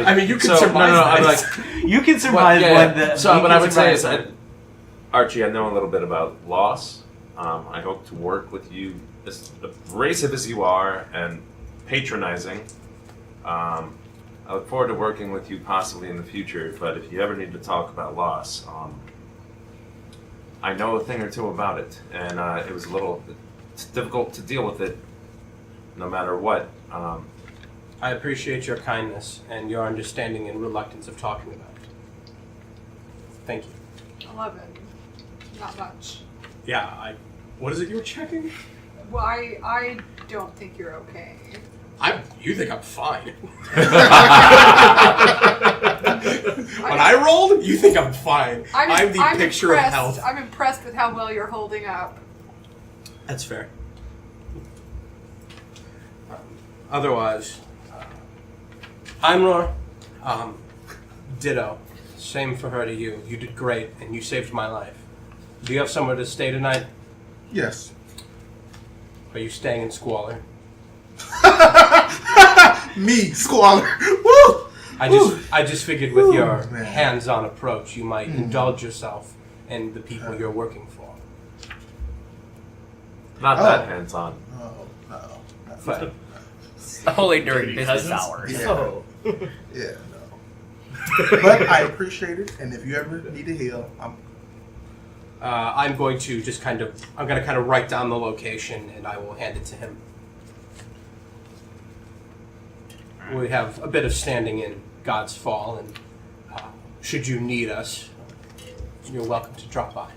Speaker 7: I mean, you can surmise
Speaker 4: I'm
Speaker 7: that.
Speaker 4: like,
Speaker 3: You can surmise what the.
Speaker 4: So,
Speaker 3: you
Speaker 4: what
Speaker 3: can
Speaker 4: I would say is,
Speaker 3: surmise
Speaker 4: Archie, I know a little bit about loss. I hope to work with you, as abrasive as you are and patronizing. I look forward to working with you possibly in the future, but if you ever need to talk about loss, I know a thing or two about it, and it was it's difficult to deal with it no matter what.
Speaker 7: I appreciate your kindness and your understanding and reluctance of talking about it. Thank you.
Speaker 6: 11. Not much.
Speaker 7: Yeah, what is it you were checking?
Speaker 6: Well, I don't think you're okay.
Speaker 7: You think I'm fine. When I rolled, you think I'm fine. I'm the picture of health.
Speaker 6: I'm impressed with how well you're holding up.
Speaker 7: That's fair. Otherwise, Imror, ditto. Same for her to you. You did great, and you saved my life. Do you have somewhere to stay tonight?
Speaker 8: Yes.
Speaker 7: Are you staying in Squalor?
Speaker 8: Me, Squalor. Woo!
Speaker 7: I just figured with your
Speaker 8: man.
Speaker 7: hands-on approach, you might indulge yourself in the people you're working for.
Speaker 4: Not
Speaker 8: Oh.
Speaker 4: that hands-on.
Speaker 8: Oh, no.
Speaker 7: But
Speaker 9: Only during
Speaker 5: Any
Speaker 9: business
Speaker 5: cousins?
Speaker 9: hours.
Speaker 8: Yeah.
Speaker 5: Oh.
Speaker 8: Yeah, no. But I appreciate it, and if you ever need to heal,
Speaker 7: I'm going to just kind of write down the location, and I will hand it to him. We have a bit of standing in God's Fall, and should you need us, you're welcome to drop by.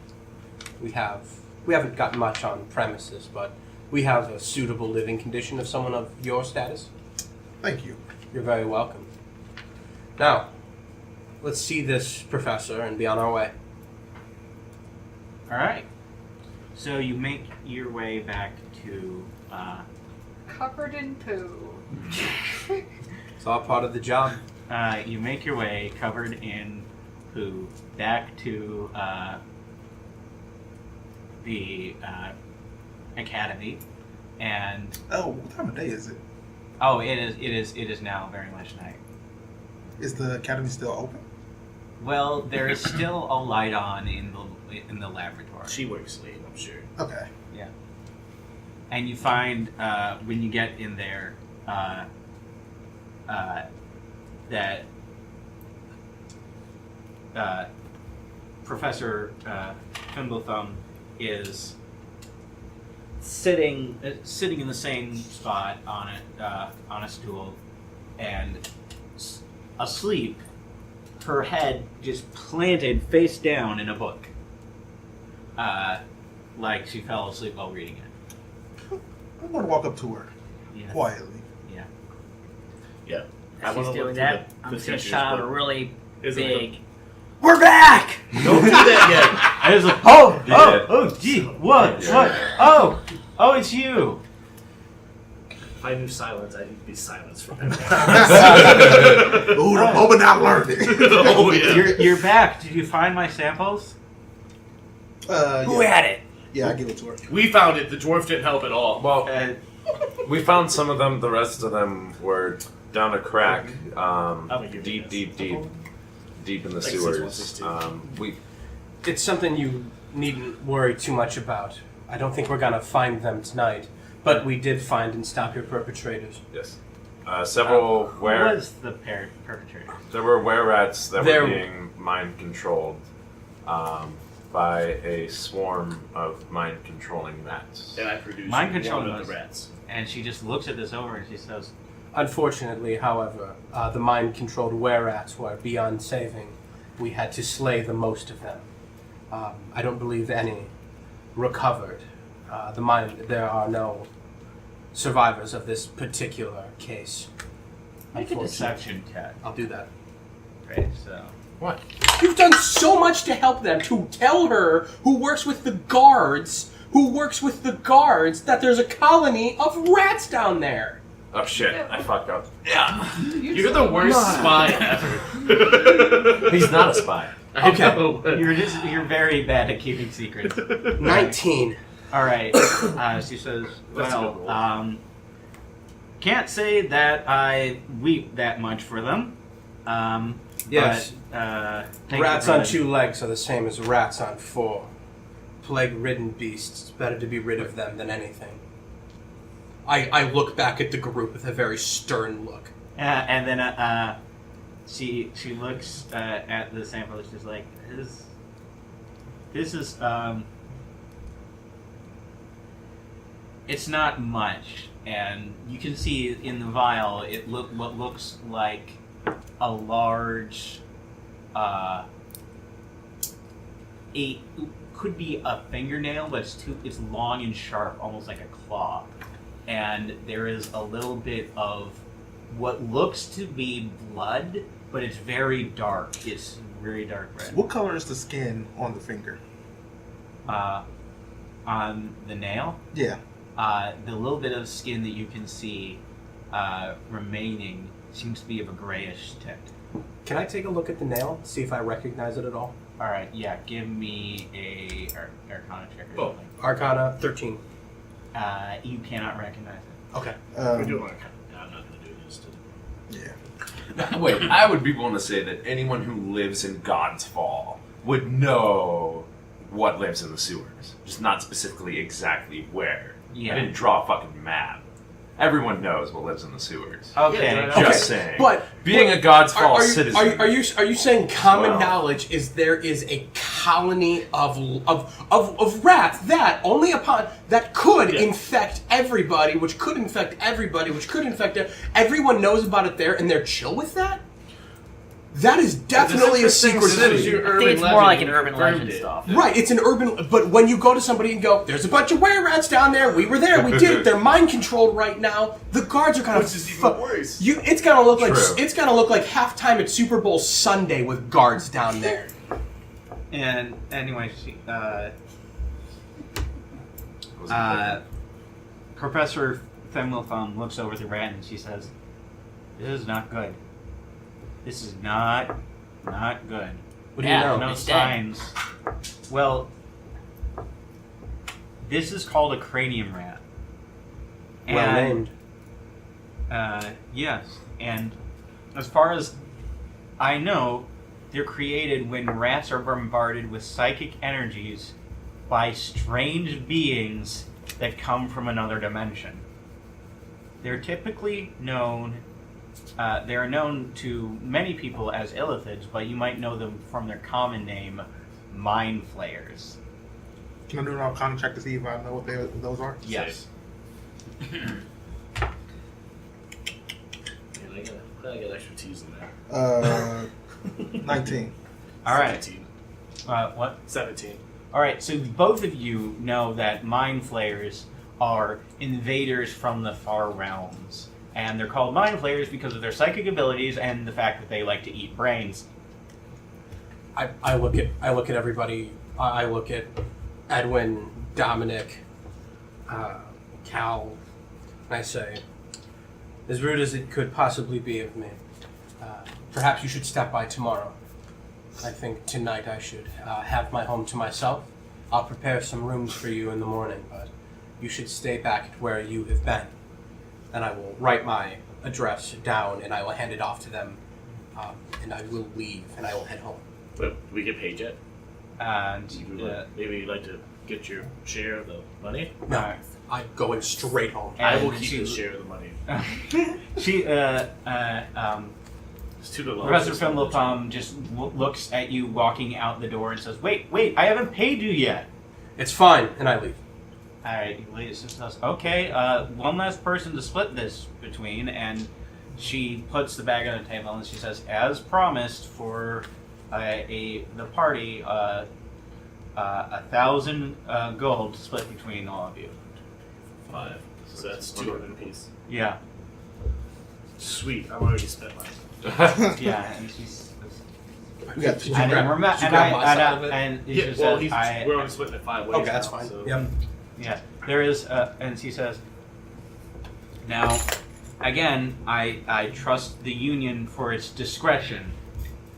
Speaker 7: We haven't got much on premises, but we have a suitable living condition of someone of your status.
Speaker 8: Thank you.
Speaker 7: You're very welcome. Now, let's see this professor and be on our way.
Speaker 3: All right. So you make your way back to.
Speaker 6: Covered in poo.
Speaker 7: It's all part of the job.
Speaker 3: You make your way covered in poo back to the academy, and
Speaker 8: Oh, what time of day is it?
Speaker 3: oh, it is now very much night.
Speaker 8: Is the academy still open?
Speaker 3: Well, there is still a light on in the laboratory.
Speaker 5: She works late, I'm sure.
Speaker 8: Okay.
Speaker 3: And you find when you get in there that Professor Thimblethumb is sitting in the same spot on a stool and asleep, her head just planted face down in a book, like she fell asleep while reading it.
Speaker 8: I'm going to walk up to her
Speaker 3: Yeah.
Speaker 8: quietly.
Speaker 5: Yeah.
Speaker 9: As she's doing that, I'm just going to shout out a really big,
Speaker 3: We're back!
Speaker 5: Don't do that
Speaker 3: I was like, gee, what? Oh, it's you.
Speaker 5: yet. If I knew silence, I need to be silenced forever.
Speaker 8: Ooh, the moment I learned it.
Speaker 5: Oh, yeah.
Speaker 3: You're back. Did you find my samples?
Speaker 9: who
Speaker 8: Yeah.
Speaker 9: had it?
Speaker 8: Yeah, I give it to her.
Speaker 5: We found it. The dwarf didn't help at all.
Speaker 4: Well, we found some of them. The rest of them were down a crack, deep in the
Speaker 5: Like
Speaker 4: sewers.
Speaker 5: 6162.
Speaker 7: It's something you needn't worry too much about. I don't think we're gonna find them tonight, but we did find and stop your perpetrators.
Speaker 4: Yes. Several
Speaker 3: Who was the perpetrator?
Speaker 4: there were were-rats that
Speaker 7: There-
Speaker 4: were being mind-controlled by a swarm of mind-controlling rats.
Speaker 5: And I produced
Speaker 3: Mind
Speaker 5: one
Speaker 3: control
Speaker 5: of
Speaker 3: was-
Speaker 5: the rats.
Speaker 3: And she just looks at this over and she says,
Speaker 7: Unfortunately, however, the mind-controlled were-rats were beyond saving. We had to slay the most of them. I don't believe any recovered. There are no survivors of this particular case.
Speaker 3: make a deception check.
Speaker 7: I'll do that.
Speaker 3: Right, so.
Speaker 4: What?
Speaker 7: You've done so much to help them, to tell her who works with the guards, that there's a colony of rats down there.
Speaker 4: Oh shit! I fucked up. Yeah.
Speaker 5: You're the worst spy ever.
Speaker 4: He's not a spy.
Speaker 5: I
Speaker 7: Okay.
Speaker 5: know, but-
Speaker 3: You're very bad at keeping secrets.
Speaker 7: 19.
Speaker 3: All right. She says,
Speaker 5: That's a good roll.
Speaker 3: can't say that I weep that much for them.
Speaker 7: Yes.
Speaker 3: But, thank
Speaker 7: Rats
Speaker 3: you for
Speaker 7: on
Speaker 3: the-
Speaker 7: 2 legs are the same as rats on 4. Plague-ridden beasts. It's better to be rid of them than anything. I look back at the group with a very stern look.
Speaker 3: And then she looks at the sample. She's like, "This is it's not much." And you can see in the vial what looks like a large could be a fingernail, but it's long and sharp, almost like a claw. And there is a little bit of what looks to be blood, but it's very dark. It's very dark red.
Speaker 8: What color is the skin on the finger?
Speaker 3: On the nail,
Speaker 8: Yeah.
Speaker 3: the little bit of skin that you can see remaining seems to be of a grayish tint.
Speaker 7: Can I take a look at the nail, see if I recognize it at all?
Speaker 3: All right, yeah, give me a Arcana check or
Speaker 5: Oh.
Speaker 3: something.
Speaker 7: Arcana 13.
Speaker 3: You cannot recognize it.
Speaker 7: Okay.
Speaker 5: We're doing our I'm not going to do this.
Speaker 8: Yeah.
Speaker 4: Wait, I would be willing to say that anyone who lives in God's Fall would know what lives in the sewers, just not specifically exactly where.
Speaker 3: Yeah.
Speaker 4: I didn't draw a fucking map. Everyone knows what lives in the sewers.
Speaker 3: Okay.
Speaker 5: Yeah,
Speaker 4: Just
Speaker 7: Okay,
Speaker 4: saying.
Speaker 7: but-
Speaker 4: being a God's Fall citizen.
Speaker 7: Are you saying common
Speaker 4: Well.
Speaker 7: knowledge is there is a colony of rats that only upon that could
Speaker 5: Yeah.
Speaker 7: infect everybody, which could infect everybody, which could infect everyone knows about it there, and they're chill with that? That is definitely a secret city.
Speaker 9: I think it's more like an urban legend stuff.
Speaker 7: Right, it's an urban. But when you go to somebody and go, "There's a bunch of were-rats down there. We were there. We did it. They're mind controlled right now." The guards are kind of.
Speaker 5: Which is even worse.
Speaker 7: It's gonna look like
Speaker 4: True.
Speaker 7: it's gonna look like halftime at Super Bowl Sunday with guards down there.
Speaker 3: And anyway, Professor Femmelthumb looks over the rat and she says, "This is not good. This is not good.
Speaker 7: What do you know?
Speaker 3: No
Speaker 9: It's dead.
Speaker 3: signs." Well, this is called a cranium rat.
Speaker 7: Well named.
Speaker 3: Yes, and as far as I know, they're created when rats are bombarded with psychic energies by strange beings that come from another dimension. They're typically known, they are known to many people as illithids, but you might know them from their common name, mind flayers.
Speaker 8: Can I do an arcana check to see if I know what those are?
Speaker 3: Yes.
Speaker 5: I got expertise in there.
Speaker 8: 19.
Speaker 3: All right.
Speaker 5: 17.
Speaker 3: What?
Speaker 5: 17.
Speaker 3: All right, so both of you know that mind flayers are invaders from the far realms. And they're called mind flayers because of their psychic abilities and the fact that they like to eat brains.
Speaker 7: I look at everybody. I look at Edwin, Dominic, Cal, and I say, as rude as it could possibly be of me, perhaps you should step by tomorrow. I think tonight I should have my home to myself. I'll prepare some rooms for you in the morning, but you should stay back at where you have been. And I will write my address down and I will hand it off to them. And I will leave and I will head home.
Speaker 5: But we get paid yet?
Speaker 3: And
Speaker 5: Maybe you'd like to get your share of the money?
Speaker 7: No, I'm going straight home.
Speaker 5: I will
Speaker 3: And
Speaker 5: keep
Speaker 3: she-
Speaker 5: the share of the money.
Speaker 3: she,
Speaker 5: It's too low.
Speaker 3: Professor Fimmelpalm just looks at you walking out the door and says, wait, I haven't paid you yet.
Speaker 7: It's fine, and I leave.
Speaker 3: Alright, he leaves and says, okay, one last person to split this between, and she puts the bag on the table and she says, as promised for the party, 1,000 gold to split between all of you.
Speaker 5: 5. So that's 200 apiece.
Speaker 3: Yeah.
Speaker 5: Sweet. I've already spent mine.
Speaker 3: Yeah, and she's...
Speaker 8: We got
Speaker 7: Did you
Speaker 3: And
Speaker 7: grab-
Speaker 3: then
Speaker 7: did you grab my side of it?
Speaker 3: and she
Speaker 5: Yeah, well,
Speaker 3: says,
Speaker 5: we're only splitting it 5 ways.
Speaker 7: Okay, that's
Speaker 5: now,
Speaker 7: fine.
Speaker 5: So.
Speaker 7: Yep.
Speaker 3: Yeah, there is, and she says, now, again, I trust the Union for its discretion,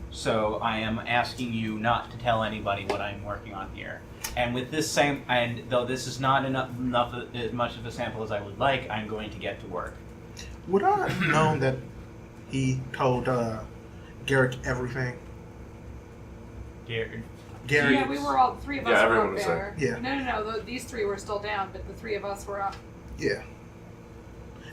Speaker 3: so I am asking you not to tell anybody what I'm working on here. And with this same, and though this is not enough as much of a sample as I would like, I'm going to get to work.
Speaker 8: Would I have known that he told Garrick everything?
Speaker 3: Dear,
Speaker 8: Gary.
Speaker 6: Yeah, we were all, the three of
Speaker 4: Yeah,
Speaker 6: us were
Speaker 4: everyone
Speaker 6: up
Speaker 4: was
Speaker 6: there.
Speaker 8: there.
Speaker 6: No, these three were still down, but the three of us were up.
Speaker 8: Yeah.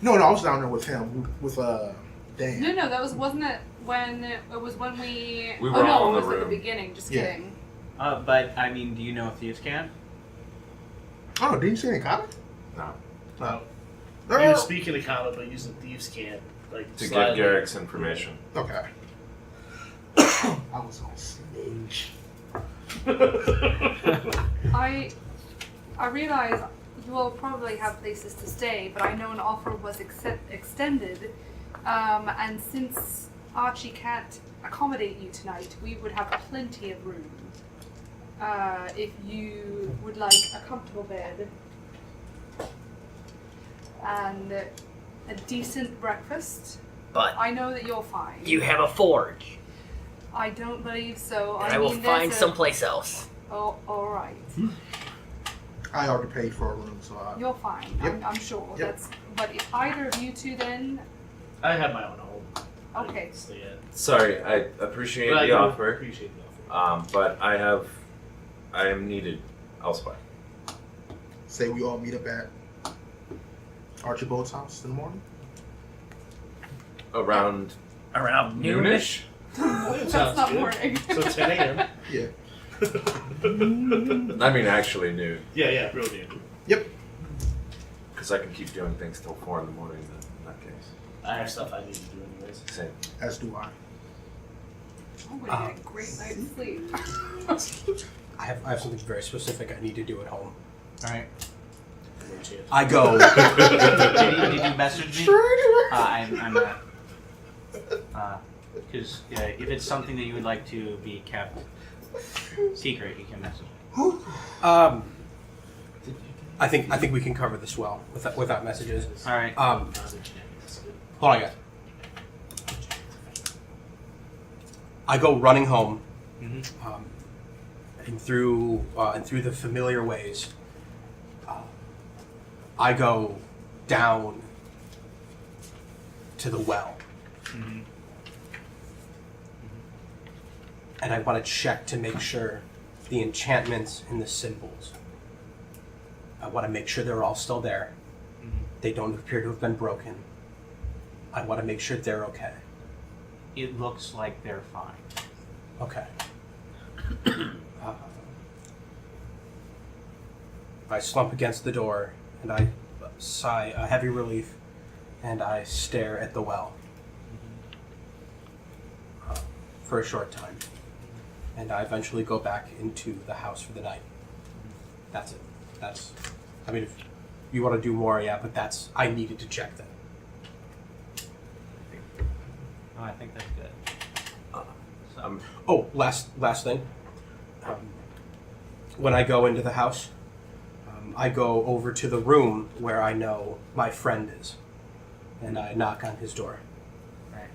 Speaker 8: No, I was down there with him, with Dan.
Speaker 6: No, wasn't it when it was when we.
Speaker 4: We
Speaker 6: oh
Speaker 4: were
Speaker 6: no,
Speaker 4: all in
Speaker 6: it
Speaker 4: the
Speaker 6: was at the
Speaker 4: room.
Speaker 6: beginning. Just
Speaker 8: Yeah.
Speaker 6: kidding.
Speaker 3: but, I mean, do you know if thieves can?
Speaker 8: Oh, didn't you see any comment?
Speaker 4: No.
Speaker 8: No.
Speaker 5: He was speaking of common, but using thieves can't. Like,
Speaker 4: To
Speaker 5: slyly.
Speaker 4: get Garrick's information.
Speaker 8: Okay. I was on stage.
Speaker 6: I realize you will probably have places to stay, but I know an offer was extended, and since Archie can't accommodate you tonight, we would have plenty of room. If you would like a comfortable bed and a decent breakfast,
Speaker 9: But
Speaker 6: I know that you're fine.
Speaker 9: you have a forge,
Speaker 6: I don't believe so.
Speaker 9: and I will
Speaker 6: mean,
Speaker 9: find
Speaker 6: there's
Speaker 9: someplace else.
Speaker 6: Oh, all right.
Speaker 8: I already paid for a room, so I...
Speaker 6: You're fine.
Speaker 8: Yep.
Speaker 6: I'm sure.
Speaker 8: Yep.
Speaker 6: That's. But if either of you two, then
Speaker 5: I have my own home. I
Speaker 6: okay.
Speaker 5: can stay at.
Speaker 4: Sorry, I appreciate
Speaker 5: But I
Speaker 4: the
Speaker 5: do
Speaker 4: offer,
Speaker 5: appreciate the offer.
Speaker 4: but I am needed elsewhere.
Speaker 8: Say we all meet up at Archibald's house in the morning?
Speaker 4: Around
Speaker 9: Around
Speaker 4: noonish?
Speaker 6: That's
Speaker 5: Sounds
Speaker 6: not
Speaker 5: good.
Speaker 6: morning.
Speaker 5: So 10 a.m.
Speaker 8: Yeah.
Speaker 4: I mean, actually noon,
Speaker 5: Yeah, real dude.
Speaker 8: Yep.
Speaker 4: because I can keep doing things till 4 in the morning. In that case,
Speaker 5: I have stuff I need to do anyways.
Speaker 4: same.
Speaker 8: As do I.
Speaker 6: I'm gonna get a great night's sleep.
Speaker 7: I have something very specific I need to do at home.
Speaker 3: All right.
Speaker 7: I go.
Speaker 3: Did you message me? I'm not. Because if it's something that you would like to be kept secret, you can message me.
Speaker 7: I think we can cover this well without messages.
Speaker 3: All right.
Speaker 7: Hold on, guys. I go running home, and through the familiar ways. I go down to the well, and I want to check to make sure the enchantments and the symbols. I want to make sure they're all still there. They don't appear to have been broken. I want to make sure they're okay.
Speaker 3: It looks like they're fine.
Speaker 7: Okay. I slump against the door, and I sigh a heavy relief, and I stare at the well for a short time. And I eventually go back into the house for the night. That's it. I mean, if you want to do more, yeah, but I needed to check that.
Speaker 3: I think that's good.
Speaker 7: Last thing. When I go into the house, I go over to the room where I know my friend is, and I knock on his door.
Speaker 3: Right.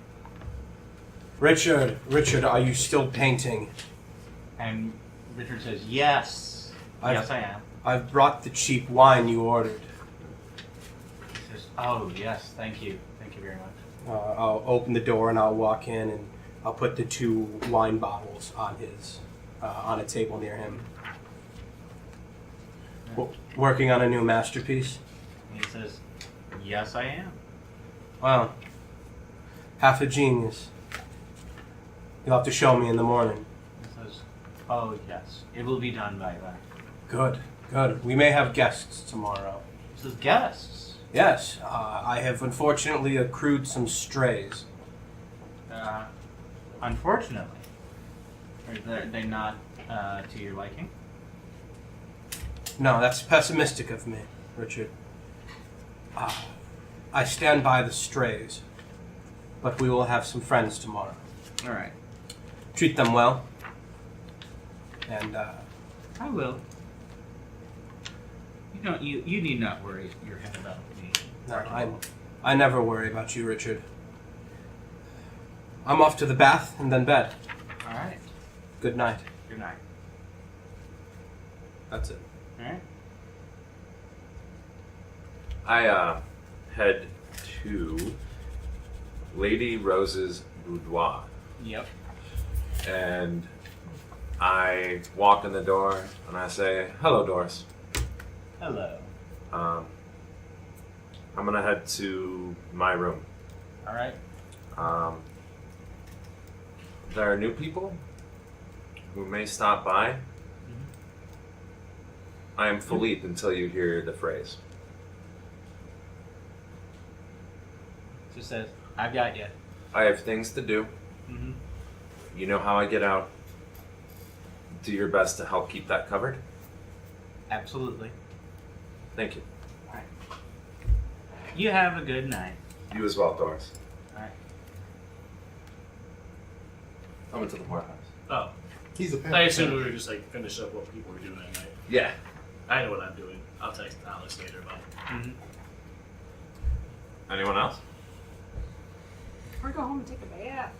Speaker 7: Richard, are you still painting?
Speaker 3: And Richard says, yes. Yes, I am.
Speaker 7: I've brought the cheap wine you ordered.
Speaker 3: He says, oh, yes, thank you. Thank you very much.
Speaker 7: I'll open the door and I'll walk in and I'll put the 2 wine bottles on on a table near him. Working on a new masterpiece?
Speaker 3: And he says, yes, I am.
Speaker 7: Wow. Half a genius. You'll have to show me in the morning.
Speaker 3: He says, oh, yes, it will be done by then.
Speaker 7: Good. We may have guests tomorrow.
Speaker 3: He says, guests?
Speaker 7: Yes, I have unfortunately accrued some strays.
Speaker 3: Unfortunately. Are they not to your liking?
Speaker 7: No, that's pessimistic of me, Richard. I stand by the strays, but we will have some friends tomorrow.
Speaker 3: All right.
Speaker 7: Treat them well. And,
Speaker 3: I will. You need not worry your head about me.
Speaker 7: no, I never worry about you, Richard. I'm off to the bath and then bed.
Speaker 3: All right.
Speaker 7: Good night.
Speaker 3: Good night.
Speaker 7: That's it.
Speaker 3: All right.
Speaker 4: I head to Lady Rose's boudoir,
Speaker 3: Yep.
Speaker 4: and I walk in the door and I say, "Hello, Doris."
Speaker 3: Hello.
Speaker 4: I'm gonna head to my room.
Speaker 3: All right.
Speaker 4: There are new people who may stop by. I am Philippe until you hear the phrase.
Speaker 3: Just says, I've got you.
Speaker 4: I have things to do.
Speaker 3: Mm-hmm.
Speaker 4: You know how I get out. Do your best to help keep that covered.
Speaker 3: Absolutely.
Speaker 4: Thank you.
Speaker 3: All right. You have a good night.
Speaker 4: You as well, Doris.
Speaker 3: All right.
Speaker 4: Come into the whorehouse.
Speaker 5: Oh,
Speaker 8: He's a pimp.
Speaker 5: I assumed we were just like finish up what people were doing at night.
Speaker 4: Yeah.
Speaker 5: I know what I'm doing. I'll text Alice later about it.
Speaker 3: Mm-hmm.
Speaker 4: Anyone else?
Speaker 6: Or go home and take a bath.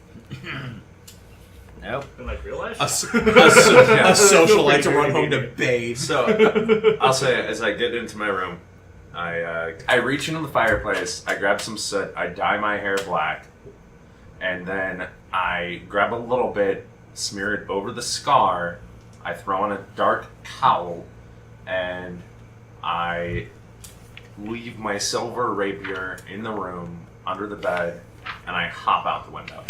Speaker 9: Nope.
Speaker 5: In like real life?
Speaker 7: A socialite to run home to bathe.
Speaker 4: So, I'll say, as I get into my room, I reach into the fireplace, I grab some soot, I dye my hair black, and then I grab a little bit, smear it over the scar, I throw on a dark cowl, and I leave my silver rapier in the room, under the bed, and I hop out the window.